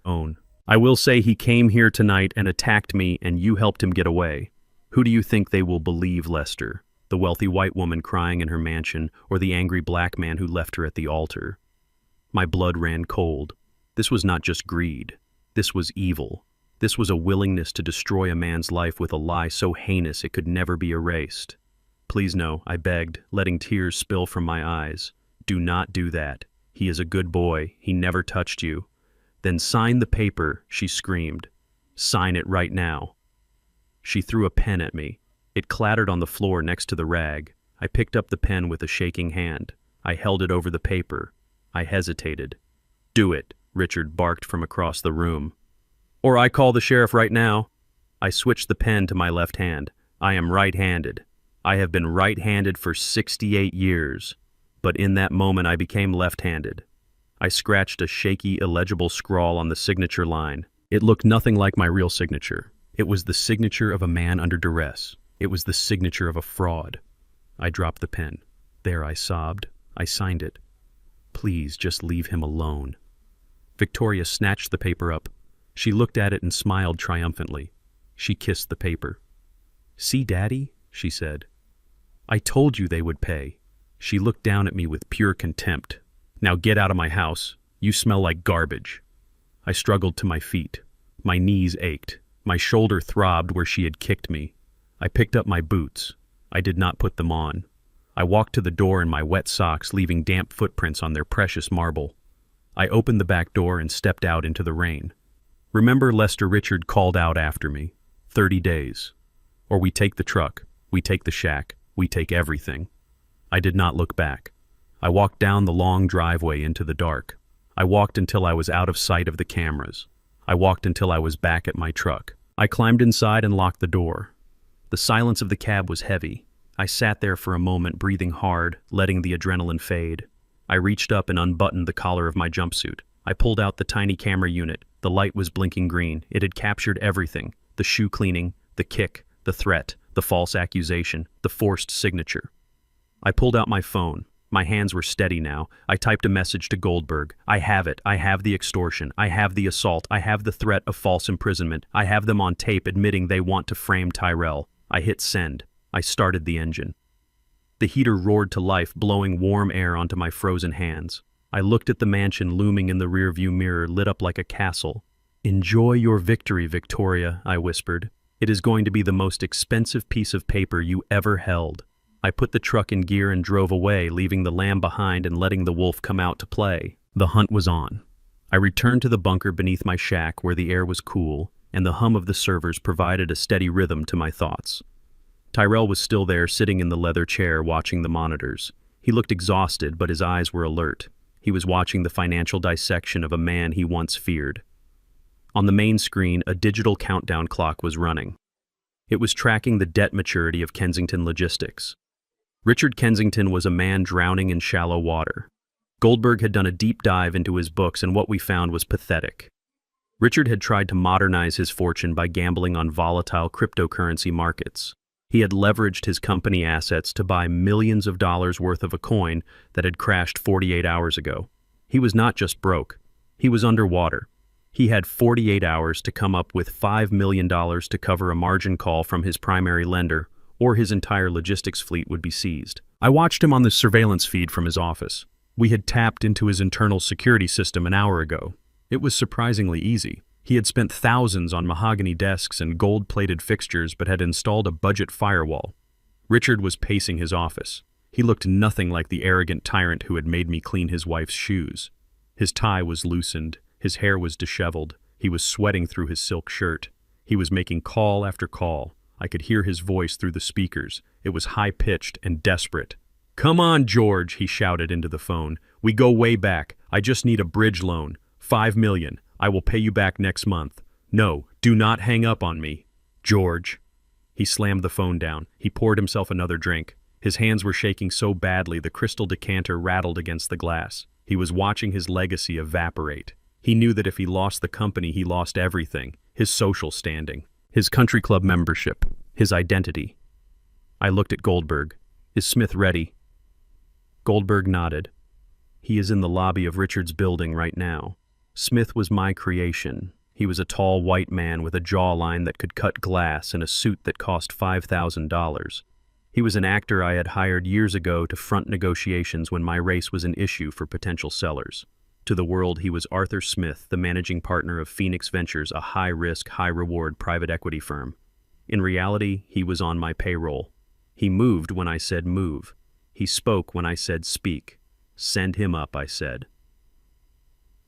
I will say he came here tonight and attacked me and you helped him get away. Who do you think they will believe, Lester? The wealthy white woman crying in her mansion, or the angry black man who left her at the altar?" My blood ran cold. This was not just greed. This was evil. This was a willingness to destroy a man's life with a lie so heinous it could never be erased. "Please no," I begged, letting tears spill from my eyes. "Do not do that. He is a good boy. He never touched you." "Then sign the paper," she screamed. "Sign it right now." She threw a pen at me. It clattered on the floor next to the rag. I picked up the pen with a shaking hand. I held it over the paper. I hesitated. "Do it," Richard barked from across the room. "Or I call the sheriff right now." I switched the pen to my left hand. I am right-handed. I have been right-handed for 68 years. But in that moment I became left-handed. I scratched a shaky, illegible scrawl on the signature line. It looked nothing like my real signature. It was the signature of a man under duress. It was the signature of a fraud. I dropped the pen. "There," I sobbed. I signed it. "Please, just leave him alone." Victoria snatched the paper up. She looked at it and smiled triumphantly. She kissed the paper. "See, Daddy," she said. "I told you they would pay." She looked down at me with pure contempt. "Now get out of my house. You smell like garbage." I struggled to my feet. My knees ached. My shoulder throbbed where she had kicked me. I picked up my boots. I did not put them on. I walked to the door in my wet socks, leaving damp footprints on their precious marble. I opened the back door and stepped out into the rain. Remember, Lester Richard called out after me. 30 days. Or we take the truck, we take the shack, we take everything. I did not look back. I walked down the long driveway into the dark. I walked until I was out of sight of the cameras. I walked until I was back at my truck. I climbed inside and locked the door. The silence of the cab was heavy. I sat there for a moment, breathing hard, letting the adrenaline fade. I reached up and unbuttoned the collar of my jumpsuit. I pulled out the tiny camera unit. The light was blinking green. It had captured everything. The shoe cleaning, the kick, the threat, the false accusation, the forced signature. I pulled out my phone. My hands were steady now. I typed a message to Goldberg. "I have it. I have the extortion. I have the assault. I have the threat of false imprisonment. I have them on tape admitting they want to frame Tyrell." I hit send. I started the engine. The heater roared to life, blowing warm air onto my frozen hands. I looked at the mansion looming in the rearview mirror, lit up like a castle. "Enjoy your victory, Victoria," I whispered. "It is going to be the most expensive piece of paper you ever held." I put the truck in gear and drove away, leaving the lamb behind and letting the wolf come out to play. The hunt was on. I returned to the bunker beneath my shack where the air was cool, and the hum of the servers provided a steady rhythm to my thoughts. Tyrell was still there, sitting in the leather chair, watching the monitors. He looked exhausted, but his eyes were alert. He was watching the financial dissection of a man he once feared. On the main screen, a digital countdown clock was running. It was tracking the debt maturity of Kensington Logistics. Richard Kensington was a man drowning in shallow water. Goldberg had done a deep dive into his books, and what we found was pathetic. Richard had tried to modernize his fortune by gambling on volatile cryptocurrency markets. He had leveraged his company assets to buy millions of dollars worth of a coin that had crashed 48 hours ago. He was not just broke. He was underwater. He had 48 hours to come up with $5 million to cover a margin call from his primary lender, or his entire logistics fleet would be seized. I watched him on the surveillance feed from his office. We had tapped into his internal security system an hour ago. It was surprisingly easy. He had spent thousands on mahogany desks and gold-plated fixtures, but had installed a budget firewall. Richard was pacing his office. He looked nothing like the arrogant tyrant who had made me clean his wife's shoes. His tie was loosened. His hair was disheveled. He was sweating through his silk shirt. He was making call after call. I could hear his voice through the speakers. It was high-pitched and desperate. "Come on, George," he shouted into the phone. "We go way back. I just need a bridge loan. $5 million. I will pay you back next month. No, do not hang up on me. George." He slammed the phone down. He poured himself another drink. His hands were shaking so badly the crystal decanter rattled against the glass. He was watching his legacy evaporate. He knew that if he lost the company, he lost everything. His social standing, his country club membership, his identity. I looked at Goldberg. "Is Smith ready?" Goldberg nodded. "He is in the lobby of Richard's building right now." Smith was my creation. He was a tall white man with a jawline that could cut glass and a suit that cost $5,000. He was an actor I had hired years ago to front negotiations when my race was an issue for potential sellers. To the world, he was Arthur Smith, the managing partner of Phoenix Ventures, a high-risk, high-reward private equity firm. In reality, he was on my payroll. He moved when I said move. He spoke when I said speak. "Send him up," I said.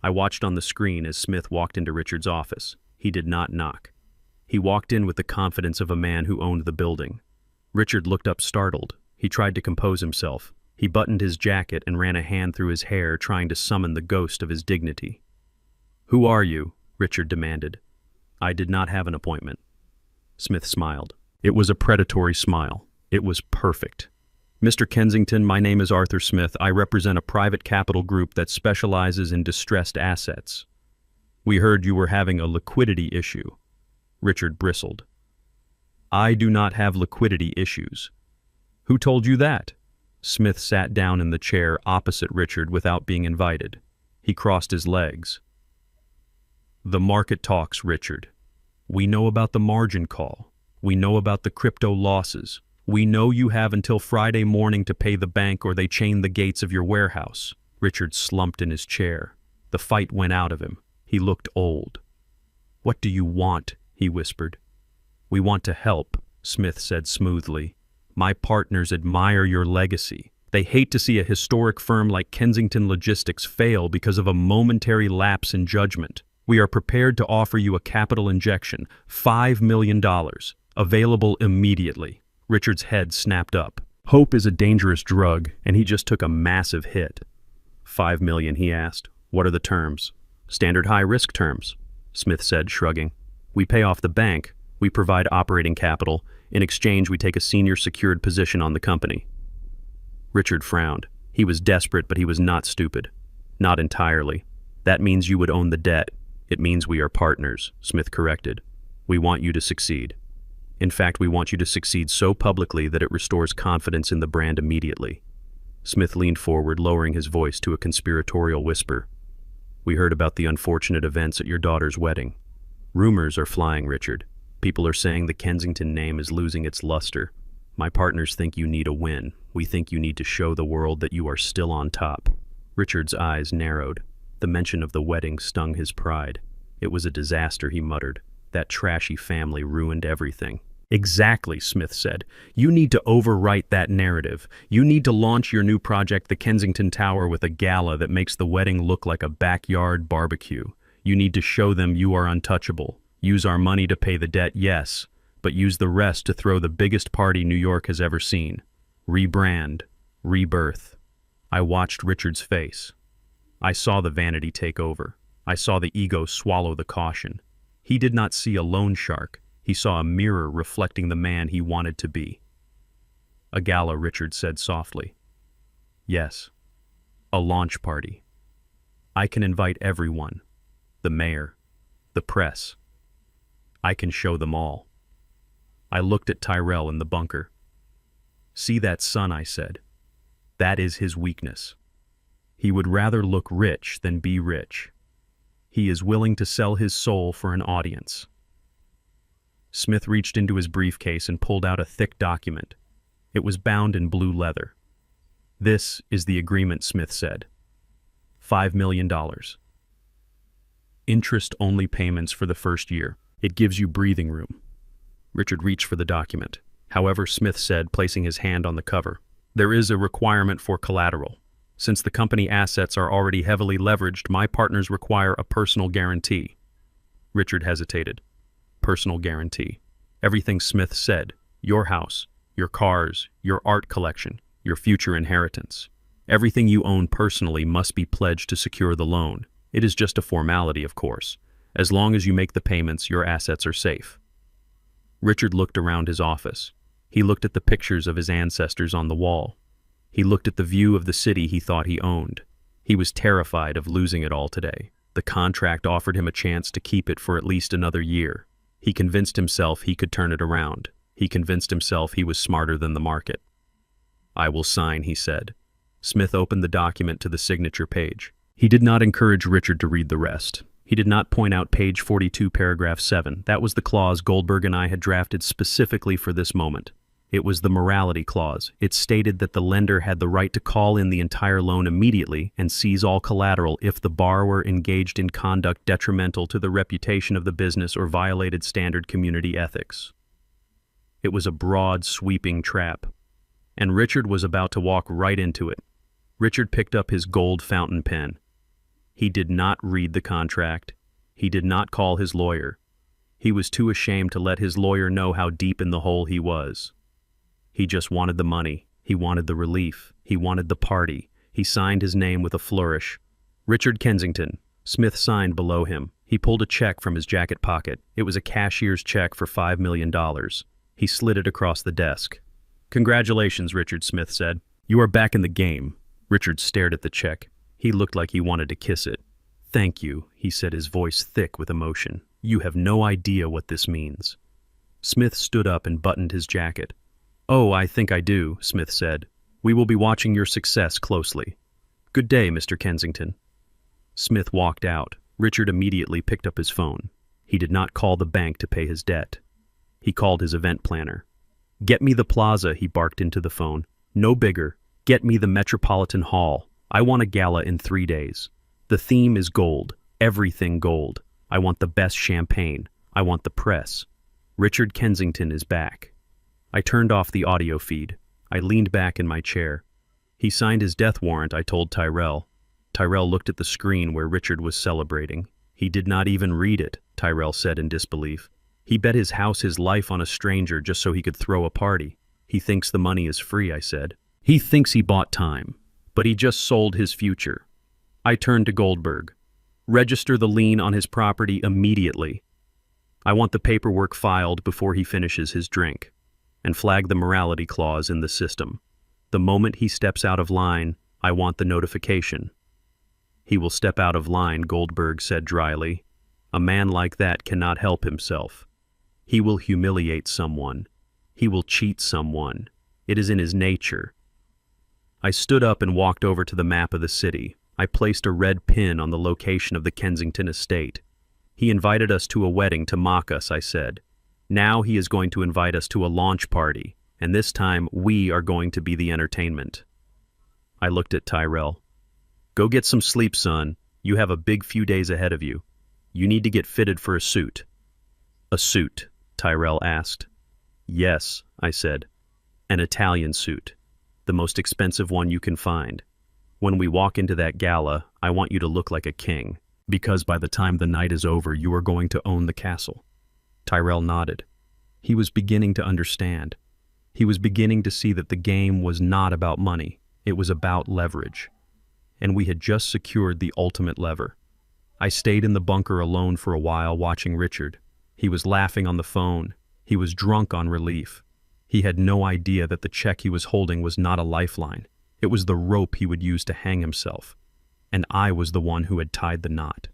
I watched on the screen as Smith walked into Richard's office. He did not knock. He walked in with the confidence of a man who owned the building. Richard looked up startled. He tried to compose himself. He buttoned his jacket and ran a hand through his hair, trying to summon the ghost of his dignity. "Who are you?" Richard demanded. "I did not have an appointment." Smith smiled. It was a predatory smile. It was perfect. "Mr. Kensington, my name is Arthur Smith. I represent a private capital group that specializes in distressed assets. We heard you were having a liquidity issue." Richard bristled. "I do not have liquidity issues." "Who told you that?" Smith sat down in the chair opposite Richard without being invited. He crossed his legs. "The market talks, Richard. We know about the margin call. We know about the crypto losses. We know you have until Friday morning to pay the bank or they chain the gates of your warehouse." Richard slumped in his chair. The fight went out of him. He looked old. "What do you want?" he whispered. "We want to help," Smith said smoothly. "My partners admire your legacy. They hate to see a historic firm like Kensington Logistics fail because of a momentary lapse in judgment. We are prepared to offer you a capital injection, $5 million, available immediately." Richard's head snapped up. Hope is a dangerous drug, and he just took a massive hit. $5 million, he asked. "What are the terms?" "Standard high-risk terms," Smith said, shrugging. "We pay off the bank. We provide operating capital. In exchange, we take a senior secured position on the company." Richard frowned. He was desperate, but he was not stupid. "Not entirely. That means you would own the debt." "It means we are partners," Smith corrected. "We want you to succeed. In fact, we want you to succeed so publicly that it restores confidence in the brand immediately." Smith leaned forward, lowering his voice to a conspiratorial whisper. "We heard about the unfortunate events at your daughter's wedding. Rumors are flying, Richard. People are saying the Kensington name is losing its luster. My partners think you need a win. We think you need to show the world that you are still on top." Richard's eyes narrowed. The mention of the wedding stung his pride. "It was a disaster," he muttered. "That trashy family ruined everything." "Exactly," Smith said. "You need to overwrite that narrative. You need to launch your new project, the Kensington Tower, with a gala that makes the wedding look like a backyard barbecue. You need to show them you are untouchable. Use our money to pay the debt, yes, but use the rest to throw the biggest party New York has ever seen. Rebrand. Rebirth." I watched Richard's face. I saw the vanity take over. I saw the ego swallow the caution. He did not see a loan shark. He saw a mirror reflecting the man he wanted to be. A gala, Richard said softly. Yes, a launch party. I can invite everyone, the mayor, the press. I can show them all. I looked at Tyrell in the bunker. See that sun, I said. That is his weakness. He would rather look rich than be rich. He is willing to sell his soul for an audience. Smith reached into his briefcase and pulled out a thick document. It was bound in blue leather. This is the agreement, Smith said. $5 million. Interest-only payments for the first year. It gives you breathing room. Richard reached for the document. However, Smith said, placing his hand on the cover, there is a requirement for collateral. Since the company assets are already heavily leveraged, my partners require a personal guarantee. Richard hesitated. Personal guarantee. Everything Smith said, your house, your cars, your art collection, your future inheritance. Everything you own personally must be pledged to secure the loan. It is just a formality, of course. As long as you make the payments, your assets are safe. Richard looked around his office. He looked at the pictures of his ancestors on the wall. He looked at the view of the city he thought he owned. He was terrified of losing it all today. The contract offered him a chance to keep it for at least another year. He convinced himself he could turn it around. He convinced himself he was smarter than the market. I will sign, he said. Smith opened the document to the signature page. He did not encourage Richard to read the rest. He did not point out page 42, paragraph 7. That was the clause Goldberg and I had drafted specifically for this moment. It was the morality clause. It stated that the lender had the right to call in the entire loan immediately and seize all collateral if the borrower engaged in conduct detrimental to the reputation of the business or violated standard community ethics. It was a broad, sweeping trap, and Richard was about to walk right into it. Richard picked up his gold fountain pen. He did not read the contract. He did not call his lawyer. He was too ashamed to let his lawyer know how deep in the hole he was. He just wanted the money. He wanted the relief. He wanted the party. He signed his name with a flourish. Richard Kensington. Smith signed below him. He pulled a check from his jacket pocket. It was a cashier's check for $5 million. He slid it across the desk. Congratulations, Richard, Smith said. You are back in the game. Richard stared at the check. He looked like he wanted to kiss it. Thank you, he said, his voice thick with emotion. You have no idea what this means. Smith stood up and buttoned his jacket. Oh, I think I do, Smith said. We will be watching your success closely. Good day, Mr. Kensington. Smith walked out. Richard immediately picked up his phone. He did not call the bank to pay his debt. He called his event planner. Get me the plaza, he barked into the phone. No bigger. Get me the Metropolitan Hall. I want a gala in 3 days. The theme is gold. Everything gold. I want the best champagne. I want the press. Richard Kensington is back. I turned off the audio feed. I leaned back in my chair. He signed his death warrant, I told Tyrell. Tyrell looked at the screen where Richard was celebrating. He did not even read it, Tyrell said in disbelief. He bet his house, his life on a stranger just so he could throw a party. He thinks the money is free, I said. He thinks he bought time, but he just sold his future. I turned to Goldberg. Register the lien on his property immediately. I want the paperwork filed before he finishes his drink, and flag the morality clause in the system. The moment he steps out of line, I want the notification. He will step out of line, Goldberg said dryly. A man like that cannot help himself. He will humiliate someone. He will cheat someone. It is in his nature. I stood up and walked over to the map of the city. I placed a red pin on the location of the Kensington estate. He invited us to a wedding to mock us, I said. Now he is going to invite us to a launch party, and this time we are going to be the entertainment. I looked at Tyrell. Go get some sleep, son. You have a big few days ahead of you. You need to get fitted for a suit. A suit, Tyrell asked. Yes, I said. An Italian suit. The most expensive one you can find. When we walk into that gala, I want you to look like a king, because by the time the night is over, you are going to own the castle. Tyrell nodded. He was beginning to understand. He was beginning to see that the game was not about money. It was about leverage. And we had just secured the ultimate lever. I stayed in the bunker alone for a while watching Richard. He was laughing on the phone. He was drunk on relief. He had no idea that the check he was holding was not a lifeline. It was the rope he would use to hang himself. And I was the one who had tied the knot.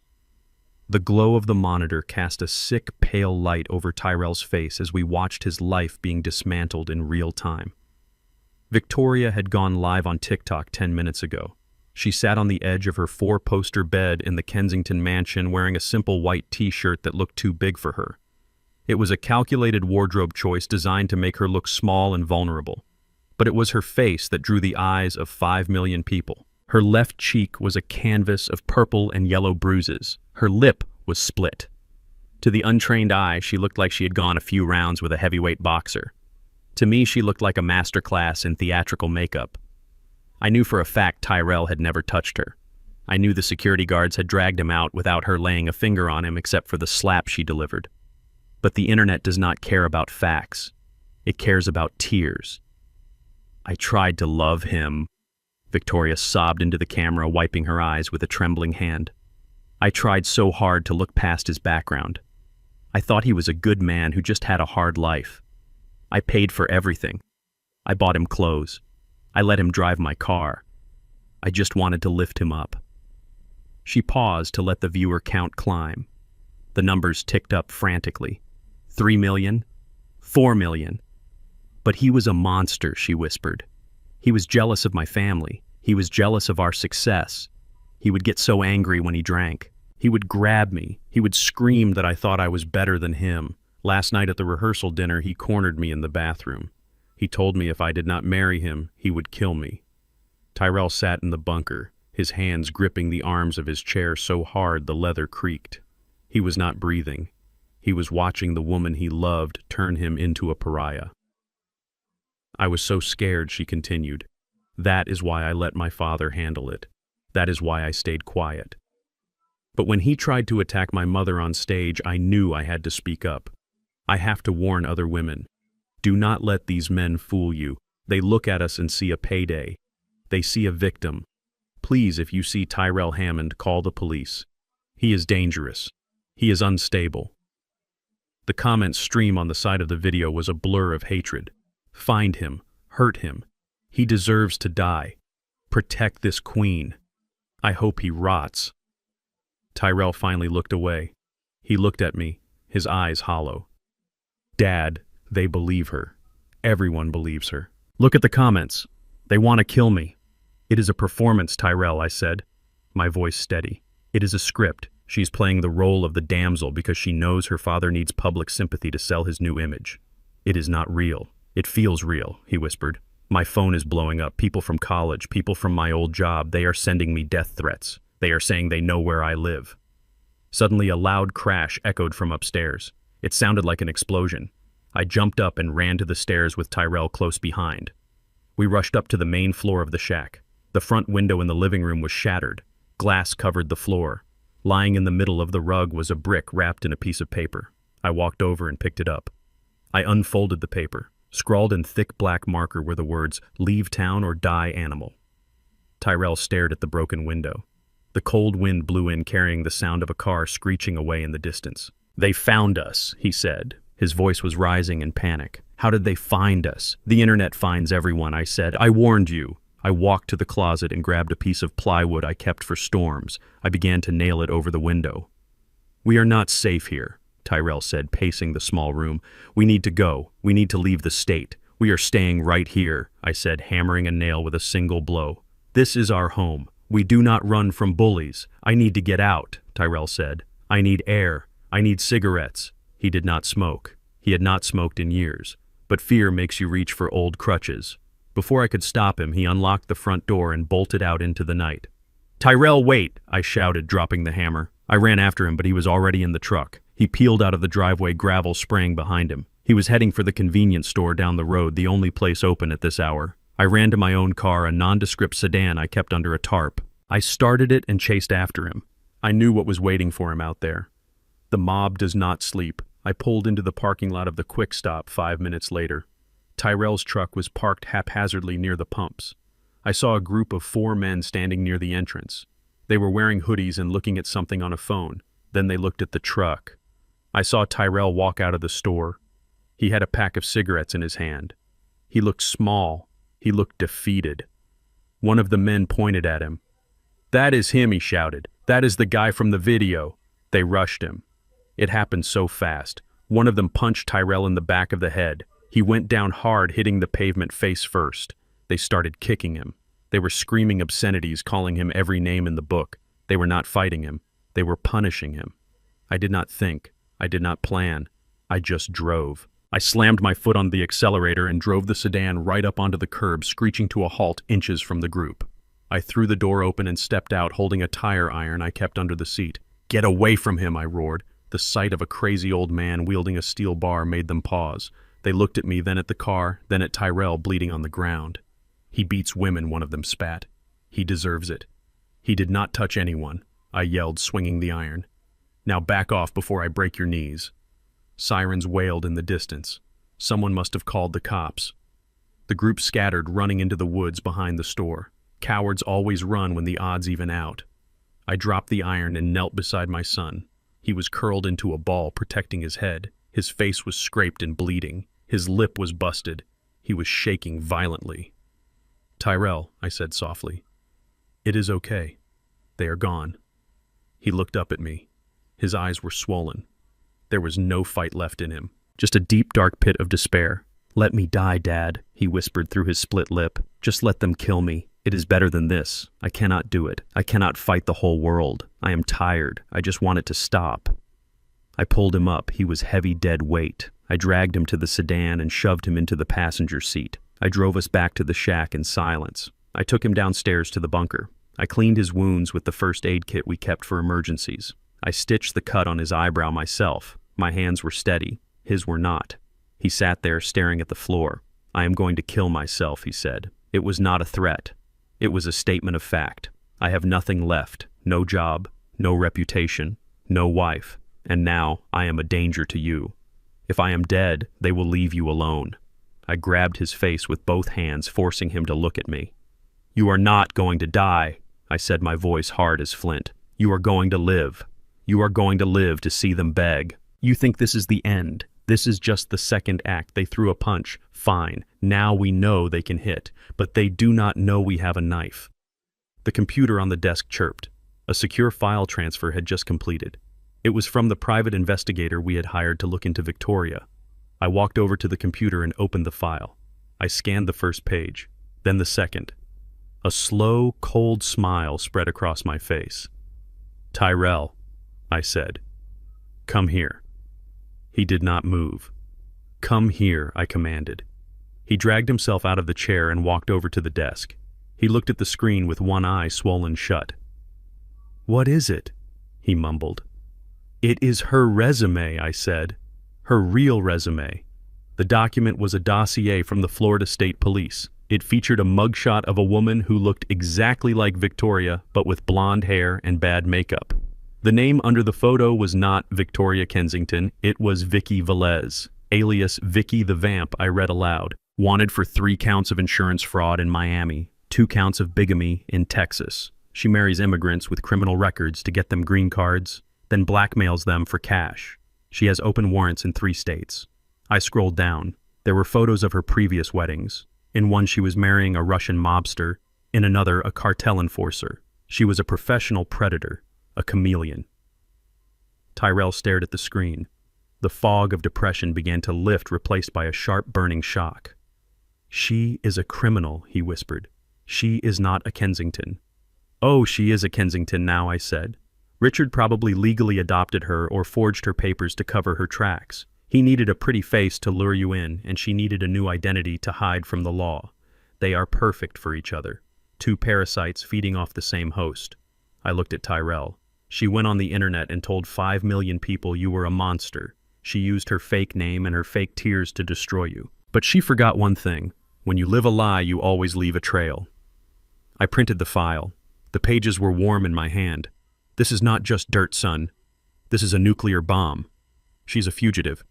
The glow of the monitor cast a sick, pale light over Tyrell's face as we watched his life being dismantled in real time. Victoria had gone live on TikTok 10 minutes ago. She sat on the edge of her 4-poster bed in the Kensington mansion wearing a simple white t-shirt that looked too big for her. It was a calculated wardrobe choice designed to make her look small and vulnerable. But it was her face that drew the eyes of 5 million people. Her left cheek was a canvas of purple and yellow bruises. Her lip was split. To the untrained eye, she looked like she had gone a few rounds with a heavyweight boxer. To me, she looked like a masterclass in theatrical makeup. I knew for a fact Tyrell had never touched her. I knew the security guards had dragged him out without her laying a finger on him except for the slap she delivered. But the internet does not care about facts. It cares about tears. I tried to love him. Victoria sobbed into the camera, wiping her eyes with a trembling hand. I tried so hard to look past his background. I thought he was a good man who just had a hard life. I paid for everything. I bought him clothes. I let him drive my car. I just wanted to lift him up. She paused to let the viewer count climb. The numbers ticked up frantically. 3 million? 4 million? But he was a monster, she whispered. He was jealous of my family. He was jealous of our success. He would get so angry when he drank. He would grab me. He would scream that I thought I was better than him. Last night at the rehearsal dinner, he cornered me in the bathroom. He told me if I did not marry him, he would kill me. Tyrell sat in the bunker, his hands gripping the arms of his chair so hard the leather creaked. He was not breathing. He was watching the woman he loved turn him into a pariah. I was so scared, she continued. That is why I let my father handle it. That is why I stayed quiet. But when he tried to attack my mother on stage, I knew I had to speak up. I have to warn other women. Do not let these men fool you. They look at us and see a payday. They see a victim. Please, if you see Tyrell Hammond, call the police. He is dangerous. He is unstable. The comment stream on the side of the video was a blur of hatred. Find him. Hurt him. He deserves to die. Protect this queen. I hope he rots. Tyrell finally looked away. He looked at me, his eyes hollow. Dad, they believe her. Everyone believes her. Look at the comments. They want to kill me. It is a performance, Tyrell, I said, my voice steady. It is a script. She's playing the role of the damsel because she knows her father needs public sympathy to sell his new image. It is not real. It feels real, he whispered. My phone is blowing up. People from college, people from my old job, they are sending me death threats. They are saying they know where I live. Suddenly, a loud crash echoed from upstairs. It sounded like an explosion. I jumped up and ran to the stairs with Tyrell close behind. We rushed up to the main floor of the shack. The front window in the living room was shattered. Glass covered the floor. Lying in the middle of the rug was a brick wrapped in a piece of paper. I walked over and picked it up. I unfolded the paper. Scrawled in thick black marker were the words, "Leave town or die, animal." Tyrell stared at the broken window. The cold wind blew in, carrying the sound of a car screeching away in the distance. "They found us," he said. His voice was rising in panic. "How did they find us?" "The internet finds everyone," I said. "I warned you." I walked to the closet and grabbed a piece of plywood I kept for storms. I began to nail it over the window. "We are not safe here," Tyrell said, pacing the small room. "We need to go. We need to leave the state. We are staying right here," I said, hammering a nail with a single blow. "This is our home. We do not run from bullies. I need to get out," Tyrell said. "I need air. I need cigarettes." He did not smoke. He had not smoked in years. But fear makes you reach for old crutches. Before I could stop him, he unlocked the front door and bolted out into the night. "Tyrell, wait!" I shouted, dropping the hammer. I ran after him, but he was already in the truck. He peeled out of the driveway, gravel spraying behind him. He was heading for the convenience store down the road, the only place open at this hour. I ran to my own car, a nondescript sedan I kept under a tarp. I started it and chased after him. I knew what was waiting for him out there. The mob does not sleep. I pulled into the parking lot of the Quick Stop 5 minutes later. Tyrell's truck was parked haphazardly near the pumps. I saw a group of 4 men standing near the entrance. They were wearing hoodies and looking at something on a phone. Then they looked at the truck. I saw Tyrell walk out of the store. He had a pack of cigarettes in his hand. He looked small. He looked defeated. One of the men pointed at him. "That is him," he shouted. "That is the guy from the video." They rushed him. It happened so fast. One of them punched Tyrell in the back of the head. He went down hard, hitting the pavement face first. They started kicking him. They were screaming obscenities, calling him every name in the book. They were not fighting him. They were punishing him. I did not think. I did not plan. I just drove. I slammed my foot on the accelerator and drove the sedan right up onto the curb, screeching to a halt inches from the group. I threw the door open and stepped out, holding a tire iron I kept under the seat. "Get away from him," I roared. The sight of a crazy old man wielding a steel bar made them pause. They looked at me, then at the car, then at Tyrell bleeding on the ground. "He beats women," one of them spat. "He deserves it." "He did not touch anyone," I yelled, swinging the iron. "Now back off before I break your knees." Sirens wailed in the distance. Someone must have called the cops. The group scattered, running into the woods behind the store. Cowards always run when the odds even out. I dropped the iron and knelt beside my son. He was curled into a ball, protecting his head. His face was scraped and bleeding. His lip was busted. He was shaking violently. "Tyrell," I said softly. "It is okay. They are gone." He looked up at me. His eyes were swollen. There was no fight left in him, just a deep, dark pit of despair. "Let me die, Dad," he whispered through his split lip. "Just let them kill me. It is better than this. I cannot do it. I cannot fight the whole world. I am tired. I just want it to stop." I pulled him up. He was heavy, dead weight. I dragged him to the sedan and shoved him into the passenger seat. I drove us back to the shack in silence. I took him downstairs to the bunker. I cleaned his wounds with the first aid kit we kept for emergencies. I stitched the cut on his eyebrow myself. My hands were steady. His were not. He sat there staring at the floor. "I am going to kill myself," he said. It was not a threat. It was a statement of fact. I have nothing left. No job, no reputation, no wife. And now I am a danger to you. If I am dead, they will leave you alone. I grabbed his face with both hands, forcing him to look at me. "You are not going to die," I said, my voice hard as flint. "You are going to live. You are going to live to see them beg. You think this is the end. This is just the second act. They threw a punch. Fine. Now we know they can hit, but they do not know we have a knife." The computer on the desk chirped. A secure file transfer had just completed. It was from the private investigator we had hired to look into Victoria. I walked over to the computer and opened the file. I scanned the first page, then the second. A slow, cold smile spread across my face. "Tyrell," I said. "Come here." He did not move. "Come here," I commanded. He dragged himself out of the chair and walked over to the desk. He looked at the screen with one eye swollen shut. "What is it?" he mumbled. "It is her resume," I said. "Her real resume." The document was a dossier from the Florida State Police. It featured a mugshot of a woman who looked exactly like Victoria, but with blonde hair and bad makeup. The name under the photo was not Victoria Kensington, it was Vicky Velez, alias Vicky the Vamp, I read aloud. Wanted for 3 counts of insurance fraud in Miami, 2 counts of bigamy in Texas. She marries immigrants with criminal records to get them green cards, then blackmails them for cash. She has open warrants in 3 states. I scrolled down. There were photos of her previous weddings. In one she was marrying a Russian mobster, in another a cartel enforcer. She was a professional predator. A chameleon. Tyrell stared at the screen. The fog of depression began to lift, replaced by a sharp burning shock. "She is a criminal," he whispered. "She is not a Kensington." "Oh, she is a Kensington now," I said. "Richard probably legally adopted her or forged her papers to cover her tracks. He needed a pretty face to lure you in, and she needed a new identity to hide from the law. They are perfect for each other. 2 parasites feeding off the same host." I looked at Tyrell. "She went on the internet and told 5 million people you were a monster. She used her fake name and her fake tears to destroy you. But she forgot one thing. When you live a lie, you always leave a trail." I printed the file. The pages were warm in my hand. "This is not just dirt, son. This is a nuclear bomb. She's a fugitive.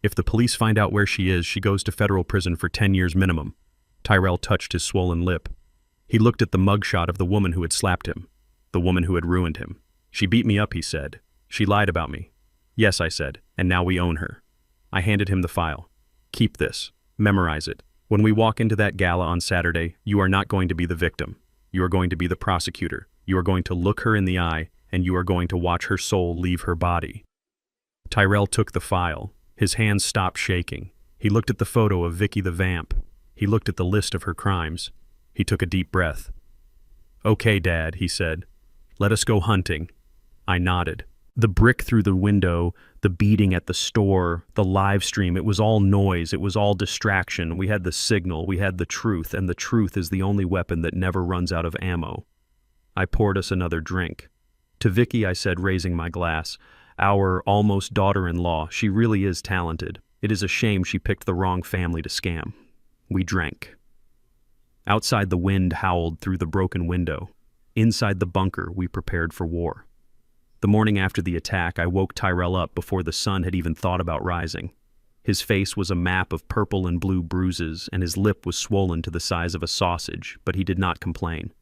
If the police find out where she is, she goes to federal prison for 10 years minimum." Tyrell touched his swollen lip. He looked at the mugshot of the woman who had slapped him, the woman who had ruined him. "She beat me up," he said. "She lied about me." "Yes," I said, and now we own her. I handed him the file. Keep this. Memorize it. When we walk into that gala on Saturday, you are not going to be the victim. You are going to be the prosecutor. You are going to look her in the eye, and you are going to watch her soul leave her body. Tyrell took the file. His hands stopped shaking. He looked at the photo of Vicky the Vamp. He looked at the list of her crimes. He took a deep breath. "Okay, Dad," he said. "Let us go hunting." I nodded. The brick through the window, the beating at the store, the live stream, it was all noise, it was all distraction. We had the signal, we had the truth, and the truth is the only weapon that never runs out of ammo. I poured us another drink. To Vicky, I said, raising my glass, "Our almost daughter-in-law, she really is talented. It is a shame she picked the wrong family to scam." We drank. Outside, the wind howled through the broken window. Inside the bunker, we prepared for war. The morning after the attack, I woke Tyrell up before the sun had even thought about rising. His face was a map of purple and blue bruises, and his lip was swollen to the size of a sausage, but he did not complain.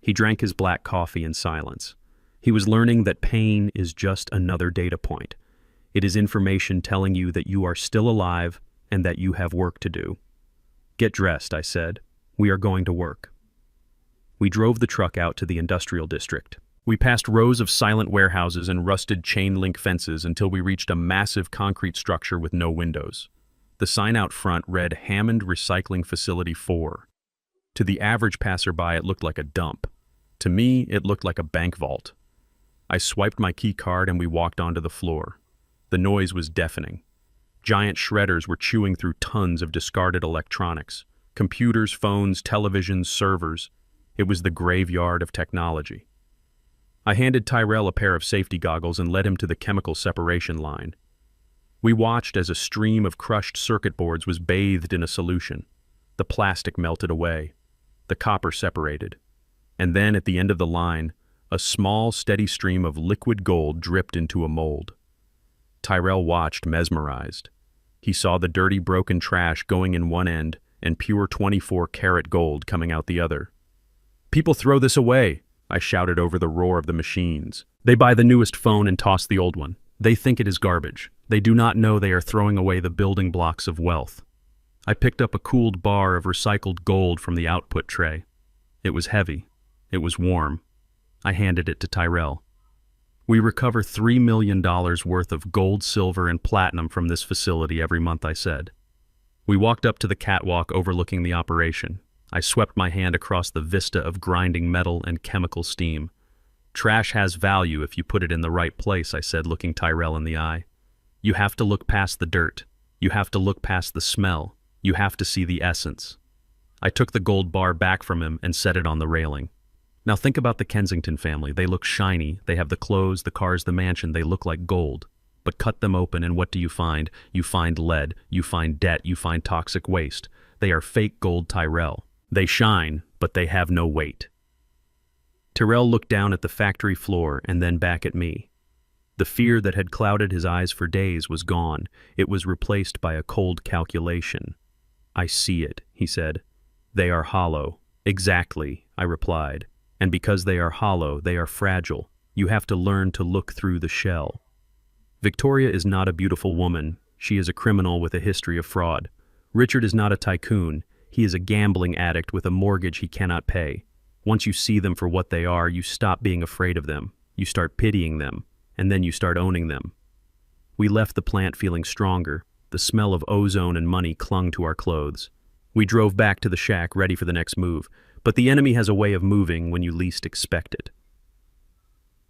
He drank his black coffee in silence. He was learning that pain is just another data point. It is information telling you that you are still alive and that you have work to do. "Get dressed," I said. "We are going to work." We drove the truck out to the industrial district. We passed rows of silent warehouses and rusted chain-link fences until we reached a massive concrete structure with no windows. The sign out front read Hammond Recycling Facility 4. To the average passerby, it looked like a dump. To me, it looked like a bank vault. I swiped my key card and we walked onto the floor. The noise was deafening. Giant shredders were chewing through tons of discarded electronics. Computers, phones, televisions, servers. It was the graveyard of technology. I handed Tyrell a pair of safety goggles and led him to the chemical separation line. We watched as a stream of crushed circuit boards was bathed in a solution. The plastic melted away. The copper separated. And then, at the end of the line, a small, steady stream of liquid gold dripped into a mold. Tyrell watched, mesmerized. He saw the dirty, broken trash going in one end and pure 24-karat gold coming out the other. "People throw this away," I shouted over the roar of the machines. "They buy the newest phone and toss the old one. They think it is garbage. They do not know they are throwing away the building blocks of wealth." I picked up a cooled bar of recycled gold from the output tray. It was heavy. It was warm. I handed it to Tyrell. "We recover $3 million worth of gold, silver, and platinum from this facility every month," I said. We walked up to the catwalk overlooking the operation. I swept my hand across the vista of grinding metal and chemical steam. "Trash has value if you put it in the right place," I said, looking Tyrell in the eye. "You have to look past the dirt. You have to look past the smell. You have to see the essence." I took the gold bar back from him and set it on the railing. "Now think about the Kensington family. They look shiny. They have the clothes, the cars, the mansion. They look like gold. But cut them open and what do you find? You find lead. You find debt. You find toxic waste. They are fake gold, Tyrell. They shine, but they have no weight." Tyrell looked down at the factory floor and then back at me. The fear that had clouded his eyes for days was gone. It was replaced by a cold calculation. "I see it," he said. "They are hollow." "Exactly," I replied. "And because they are hollow, they are fragile. You have to learn to look through the shell." Victoria is not a beautiful woman. She is a criminal with a history of fraud. Richard is not a tycoon. He is a gambling addict with a mortgage he cannot pay. Once you see them for what they are, you stop being afraid of them. You start pitying them, and then you start owning them. We left the plant feeling stronger. The smell of ozone and money clung to our clothes. We drove back to the shack, ready for the next move. But the enemy has a way of moving when you least expect it.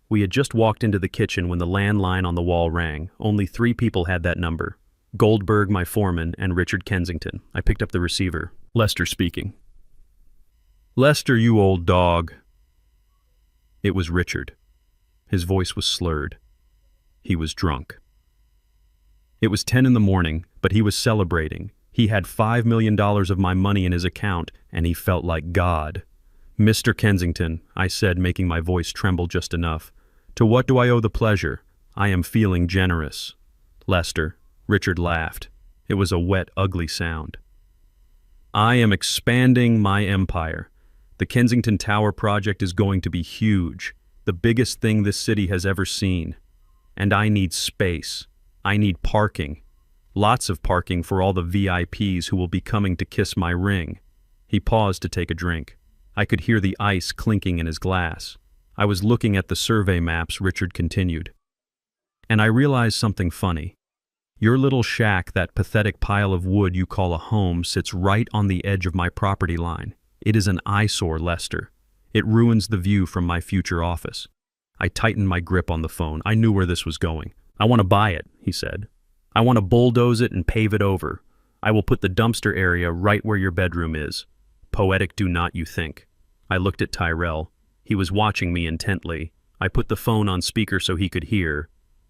We had just walked into the kitchen when the landline on the wall rang. Only 3 people had that number. Goldberg, my foreman, and Richard Kensington. I picked up the receiver. "Lester speaking." "Lester, you old dog." It was Richard. His voice was slurred. He was drunk. It was 10 in the morning, but he was celebrating. He had $5 million of my money in his account, and he felt like God. "Mr. Kensington," I said, making my voice tremble just enough. "To what do I owe the pleasure? I am feeling generous." "Lester," Richard laughed. It was a wet, ugly sound. "I am expanding my empire. The Kensington Tower project is going to be huge, the biggest thing this city has ever seen. And I need space. I need parking. Lots of parking for all the VIPs who will be coming to kiss my ring." He paused to take a drink. I could hear the ice clinking in his glass. I was looking at the survey maps. Richard continued. "And I realized something funny. Your little shack, that pathetic pile of wood you call a home, sits right on the edge of my property line. It is an eyesore, Lester. It ruins the view from my future office." I tightened my grip on the phone. I knew where this was going. "I want to buy it," he said. "I want to bulldoze it and pave it over. I will put the dumpster area right where your bedroom is." Poetic, do not you think? I looked at Tyrell. He was watching me intently. I put the phone on speaker so he could hear.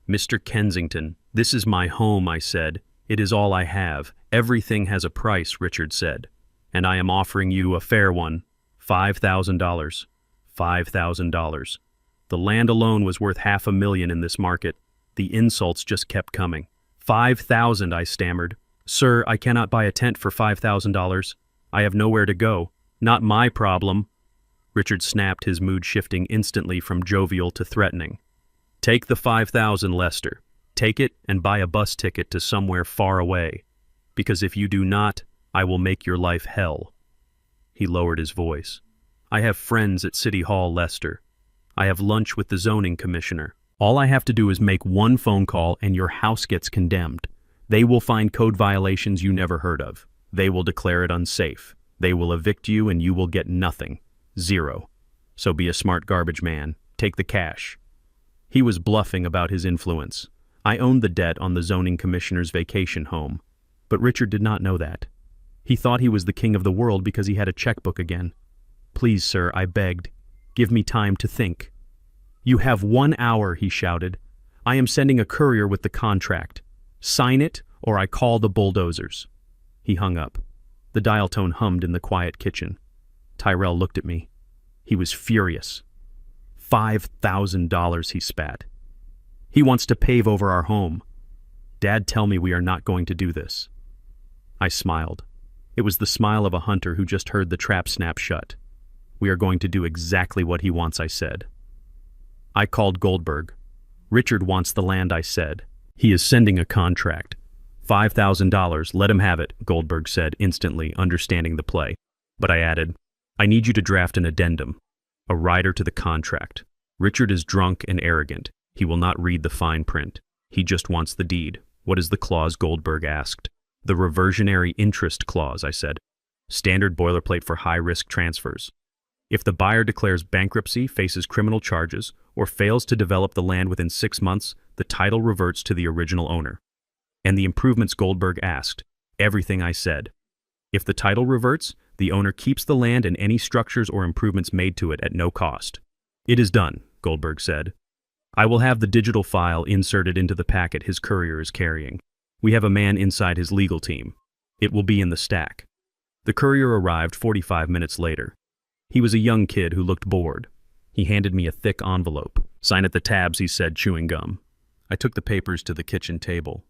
"Mr. Kensington, this is my home," I said. "It is all I have. Everything has a price," Richard said. "And I am offering you a fair one. $5,000. $5,000. The land alone was worth $500,000 in this market. The insults just kept coming. $5,000, I stammered. "Sir, I cannot buy a tent for $5,000. I have nowhere to go. Not my problem." Richard snapped, his mood shifting instantly from jovial to threatening. "Take the $5,000, Lester. Take it and buy a bus ticket to somewhere far away. Because if you do not, I will make your life hell." He lowered his voice. "I have friends at City Hall, Lester. I have lunch with the zoning commissioner. All I have to do is make one phone call and your house gets condemned. They will find code violations you never heard of. They will declare it unsafe. They will evict you and you will get nothing. Zero. So be a smart garbage man. Take the cash." He was bluffing about his influence. I owned the debt on the zoning commissioner's vacation home. But Richard did not know that. He thought he was the king of the world because he had a checkbook again. "Please, sir," I begged. "Give me time to think." "You have 1 hour," he shouted. "I am sending a courier with the contract. Sign it or I call the bulldozers." He hung up. The dial tone hummed in the quiet kitchen. Tyrell looked at me. He was furious. $5,000, he spat. "He wants to pave over our home. Dad, tell me we are not going to do this." I smiled. It was the smile of a hunter who just heard the trap snap shut. "We are going to do exactly what he wants," I said. I called Goldberg. "Richard wants the land," I said. "He is sending a contract. $5,000, let him have it," Goldberg said, instantly understanding the play. But I added, "I need you to draft an addendum, a rider to the contract. Richard is drunk and arrogant. He will not read the fine print. He just wants the deed." "What is the clause?" Goldberg asked. "The reversionary interest clause," I said. "Standard boilerplate for high-risk transfers. If the buyer declares bankruptcy, faces criminal charges, or fails to develop the land within 6 months, the title reverts to the original owner." "And the improvements?" Goldberg asked. "Everything," I said. "If the title reverts, the owner keeps the land and any structures or improvements made to it at no cost." "It is done," Goldberg said. "I will have the digital file inserted into the packet his courier is carrying. We have a man inside his legal team. It will be in the stack." The courier arrived 45 minutes later. He was a young kid who looked bored. He handed me a thick envelope. "Sign at the tabs," he said, chewing gum. I took the papers to the kitchen table.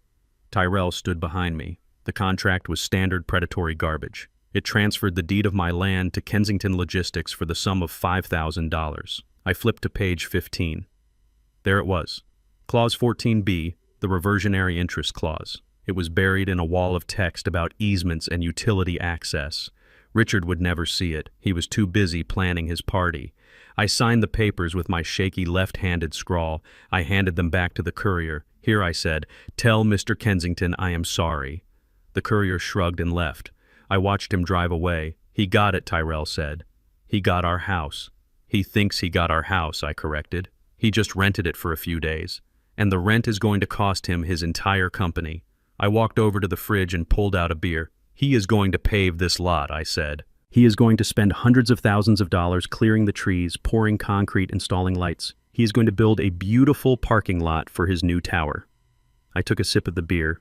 Tyrell stood behind me. The contract was standard predatory garbage. It transferred the deed of my land to Kensington Logistics for the sum of $5,000. I flipped to page 15. There it was. Clause 14B, the reversionary interest clause. It was buried in a wall of text about easements and utility access. Richard would never see it. He was too busy planning his party. I signed the papers with my shaky left-handed scrawl. I handed them back to the courier. "Here," I said, "tell Mr. Kensington I am sorry." The courier shrugged and left. I watched him drive away. "He got it," Tyrell said. "He got our house." "He thinks he got our house," I corrected. "He just rented it for a few days. And the rent is going to cost him his entire company." I walked over to the fridge and pulled out a beer. "He is going to pave this lot," I said. "He is going to spend hundreds of thousands of dollars clearing the trees, pouring concrete, installing lights. He is going to build a beautiful parking lot for his new tower." I took a sip of the beer.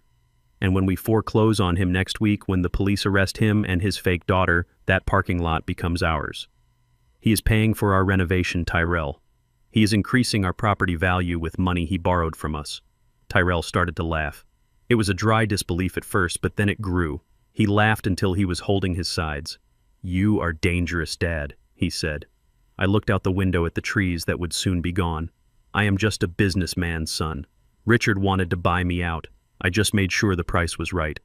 "And when we foreclose on him next week, when the police arrest him and his fake daughter, that parking lot becomes ours. He is paying for our renovation, Tyrell. He is increasing our property value with money he borrowed from us." Tyrell started to laugh. It was a dry disbelief at first, but then it grew. He laughed until he was holding his sides. "You are dangerous, Dad," he said. I looked out the window at the trees that would soon be gone. "I am just a businessman's son. Richard wanted to buy me out. I just made sure the price was right.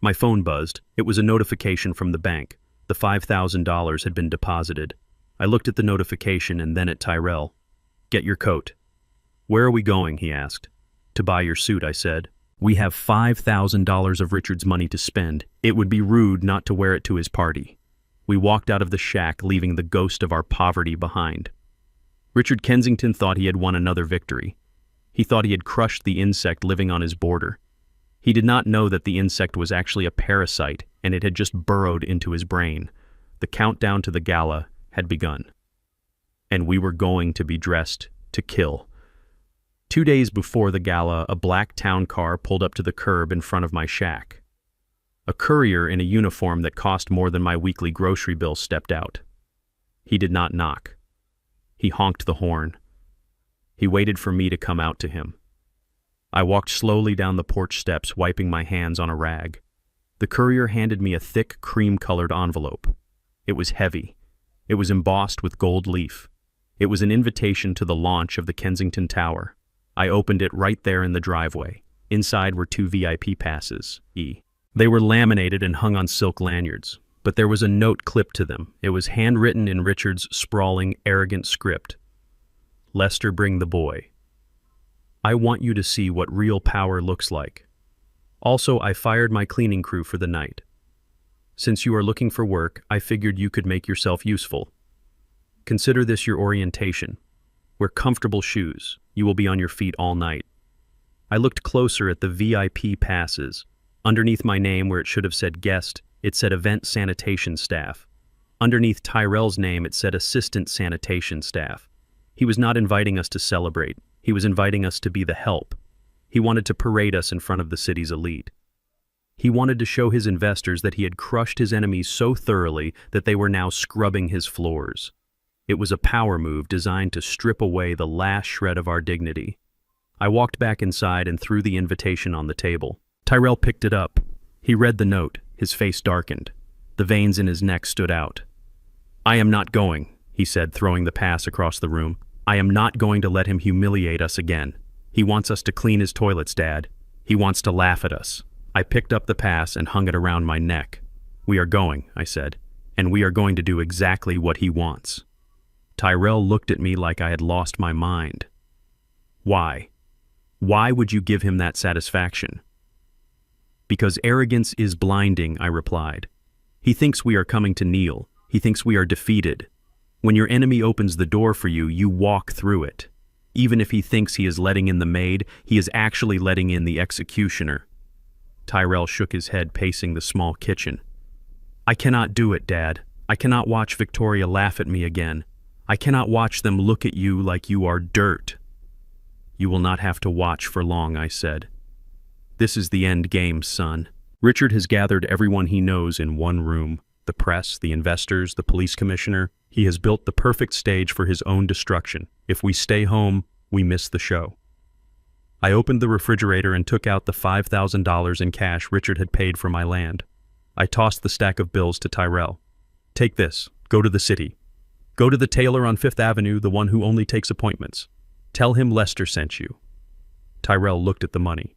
My phone buzzed. It was a notification from the bank. The $5,000 had been deposited. I looked at the notification and then at Tyrell. "Get your coat." "Where are we going?" he asked. "To buy your suit," I said. "We have $5,000 of Richard's money to spend. It would be rude not to wear it to his party." We walked out of the shack, leaving the ghost of our poverty behind. Richard Kensington thought he had won another victory. He thought he had crushed the insect living on his border. He did not know that the insect was actually a parasite, and it had just burrowed into his brain. The countdown to the gala had begun. And we were going to be dressed to kill. 2 days before the gala, a black town car pulled up to the curb in front of my shack. A courier in a uniform that cost more than my weekly grocery bill stepped out. He did not knock. He honked the horn. He waited for me to come out to him. I walked slowly down the porch steps, wiping my hands on a rag. The courier handed me a thick, cream-colored envelope. It was heavy. It was embossed with gold leaf. It was an invitation to the launch of the Kensington Tower. I opened it right there in the driveway. Inside were 2 VIP passes. They were laminated and hung on silk lanyards, but there was a note clipped to them. It was handwritten in Richard's sprawling, arrogant script. "Lester, bring the boy. I want you to see what real power looks like. Also, I fired my cleaning crew for the night. Since you are looking for work, I figured you could make yourself useful. Consider this your orientation. Wear comfortable shoes. You will be on your feet all night." I looked closer at the VIP passes. Underneath my name, where it should have said guest, it said event sanitation staff. Underneath Tyrell's name, it said assistant sanitation staff. He was not inviting us to celebrate. He was inviting us to be the help. He wanted to parade us in front of the city's elite. He wanted to show his investors that he had crushed his enemies so thoroughly that they were now scrubbing his floors. It was a power move designed to strip away the last shred of our dignity. I walked back inside and threw the invitation on the table. Tyrell picked it up. He read the note. His face darkened. The veins in his neck stood out. "I am not going," he said, throwing the pass across the room. "I am not going to let him humiliate us again. He wants us to clean his toilets, Dad. He wants to laugh at us." I picked up the pass and hung it around my neck. "We are going," I said, "and we are going to do exactly what he wants." Tyrell looked at me like I had lost my mind. "Why? Why would you give him that satisfaction?" "Because arrogance is blinding," I replied. "He thinks we are coming to kneel. He thinks we are defeated. When your enemy opens the door for you, you walk through it. Even if he thinks he is letting in the maid, he is actually letting in the executioner." Tyrell shook his head, pacing the small kitchen. "I cannot do it, Dad. I cannot watch Victoria laugh at me again. I cannot watch them look at you like you are dirt." "You will not have to watch for long," I said. "This is the end game, son. Richard has gathered everyone he knows in one room. The press, the investors, the police commissioner. He has built the perfect stage for his own destruction. If we stay home, we miss the show." I opened the refrigerator and took out the $5,000 in cash Richard had paid for my land. I tossed the stack of bills to Tyrell. "Take this. Go to the city. Go to the tailor on 5th Avenue, the one who only takes appointments. Tell him Lester sent you." Tyrell looked at the money.